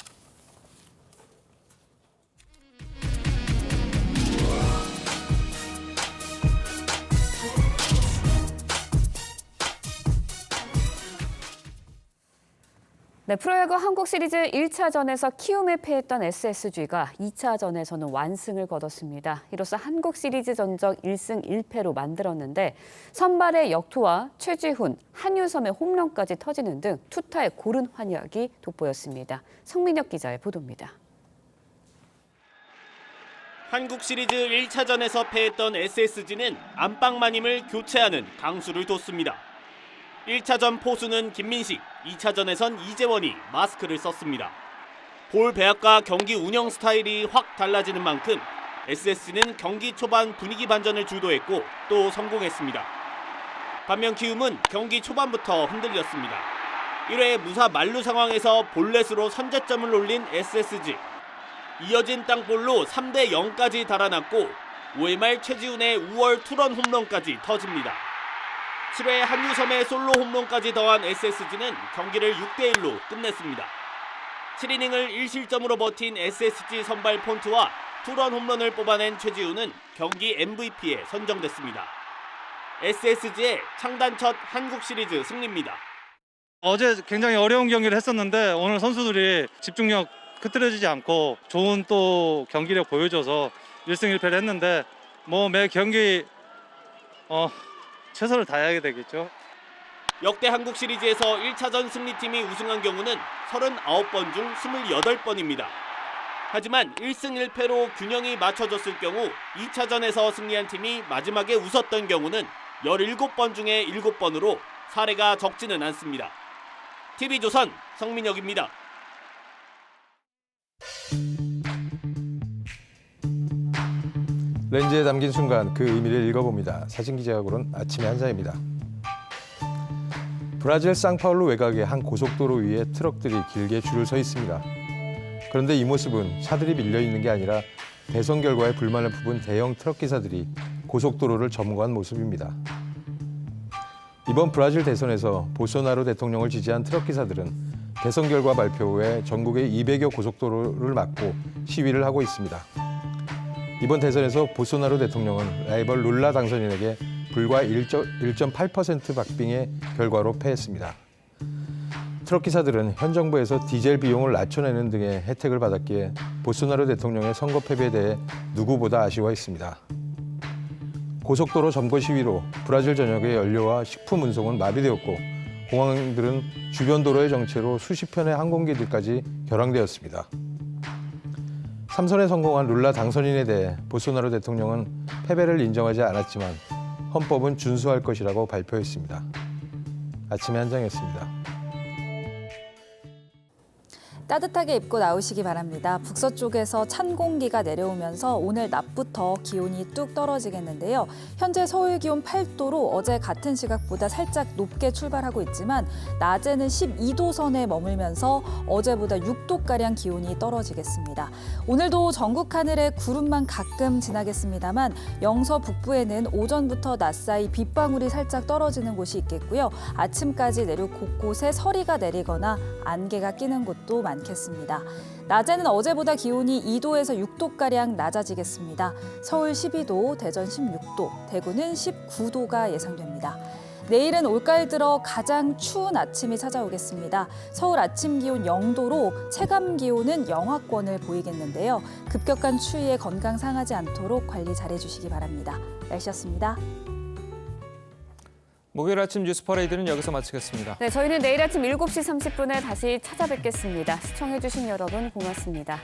[SPEAKER 2] 네, 프로야구 한국 시리즈 1차전에서 키움에 패했던 SSG가 2차전에서는 완승을 거뒀습니다. 이로써 한국 시리즈 전적 1승 1패로 만들었는데 선발의 역투와 최지훈, 한유섬의 홈런까지 터지는 등 투타의 고른 활약이 돋보였습니다. 성민혁 기자의 보도입니다.
[SPEAKER 19] 한국 시리즈 1차전에서 패했던 SSG는 안방마님을 교체하는 강수를 뒀습니다. 1차전 포수는 김민식, 2차전에선 이재원이 마스크를 썼습니다. 볼 배합과 경기 운영 스타일이 확 달라지는 만큼 SS는 경기 초반 분위기 반전을 주도했고 또 성공했습니다. 반면 키움은 경기 초반부터 흔들렸습니다. 1회 무사 만루 상황에서 볼넷으로 선제점을 올린 SSG. 이어진 땅볼로 3대 0까지 달아났고 5회 말 최지훈의 5월 투런 홈런까지 터집니다. 7회 한유섬의 솔로 홈런까지 더한 SSG는 경기를 6대 1로 끝냈습니다. 7이닝을 1실점으로 버틴 SSG 선발 폰트와 투런 홈런을 뽑아낸 최지훈은 경기 MVP에 선정됐습니다. SSG의 창단 첫 한국 시리즈 승리입니다.
[SPEAKER 20] 어제 굉장히 어려운 경기를 했었는데 오늘 선수들이 집중력 흐트러지지 않고 좋은 또 경기력 보여줘서 1승 1패를 했는데 뭐 매 경기 최선을 다해야 되겠죠.
[SPEAKER 19] 역대 한국 시리즈에서 1차전 승리팀이 우승한 경우는 39번 중 28번입니다. 하지만 1승 1패로 균형이 맞춰졌을 경우 2차전에서 승리한 팀이 마지막에 웃었던 경우는 17번 중에 7번으로 사례가 적지는 않습니다. TV조선 성민혁입니다.
[SPEAKER 21] 렌즈에 담긴 순간 그 의미를 읽어봅니다. 사진기자가 고른 아침의 한 장입니다. 브라질 상파울루 외곽의 한 고속도로 위에 트럭들이 길게 줄을 서 있습니다. 그런데 이 모습은 차들이 밀려 있는 게 아니라 대선 결과에 불만을 품은 대형 트럭 기사들이 고속도로를 점거한 모습입니다. 이번 브라질 대선에서 보소나루 대통령을 지지한 트럭 기사들은 대선 결과 발표 후에 전국의 200여 고속도로를 막고 시위를 하고 있습니다. 이번 대선에서 보소나로 대통령은 라이벌 룰라 당선인에게 불과 1.8% 박빙의 결과로 패했습니다. 트럭 기사들은 현 정부에서 디젤 비용을 낮춰내는 등의 혜택을 받았기에 보소나로 대통령의 선거 패배에 대해 누구보다 아쉬워했습니다. 고속도로 점거 시위로 브라질 전역의 연료와 식품 운송은 마비되었고 공항들은 주변 도로의 정체로 수십 편의 항공기들까지 결항되었습니다. 3선에 성공한 룰라 당선인에 대해 보소나로 대통령은 패배를 인정하지 않았지만 헌법은 준수할 것이라고 발표했습니다. 아침의 한장이었습니다.
[SPEAKER 4] 따뜻하게 입고 나오시기 바랍니다. 북서쪽에서 찬 공기가 내려오면서 오늘 낮부터 기온이 뚝 떨어지겠는데요. 현재 서울 기온 8도로 어제 같은 시각보다 살짝 높게 출발하고 있지만 낮에는 12도 선에 머물면서 어제보다 6도가량 기온이 떨어지겠습니다. 오늘도 전국 하늘에 구름만 가끔 지나겠습니다만 영서 북부에는 오전부터 낮 사이 빗방울이 살짝 떨어지는 곳이 있겠고요. 아침까지 내륙 곳곳에 서리가 내리거나 안개가 끼는 곳도 많겠습니다. 낮에는 어제보다 기온이 2도에서 6도가량 낮아지겠습니다. 서울 12도, 대전 16도, 대구는 19도가 예상됩니다. 내일은 올가을 들어 가장 추운 아침이 찾아오겠습니다. 서울 아침 기온 0도로 체감 기온은 영하권을 보이겠는데요. 급격한 추위에 건강 상하지 않도록 관리 잘해주시기 바랍니다. 날씨였습니다.
[SPEAKER 1] 목요일 아침 뉴스 퍼레이드는 여기서 마치겠습니다.
[SPEAKER 2] 네, 저희는 내일 아침 7시 30분에 다시 찾아뵙겠습니다. 시청해주신 여러분 고맙습니다.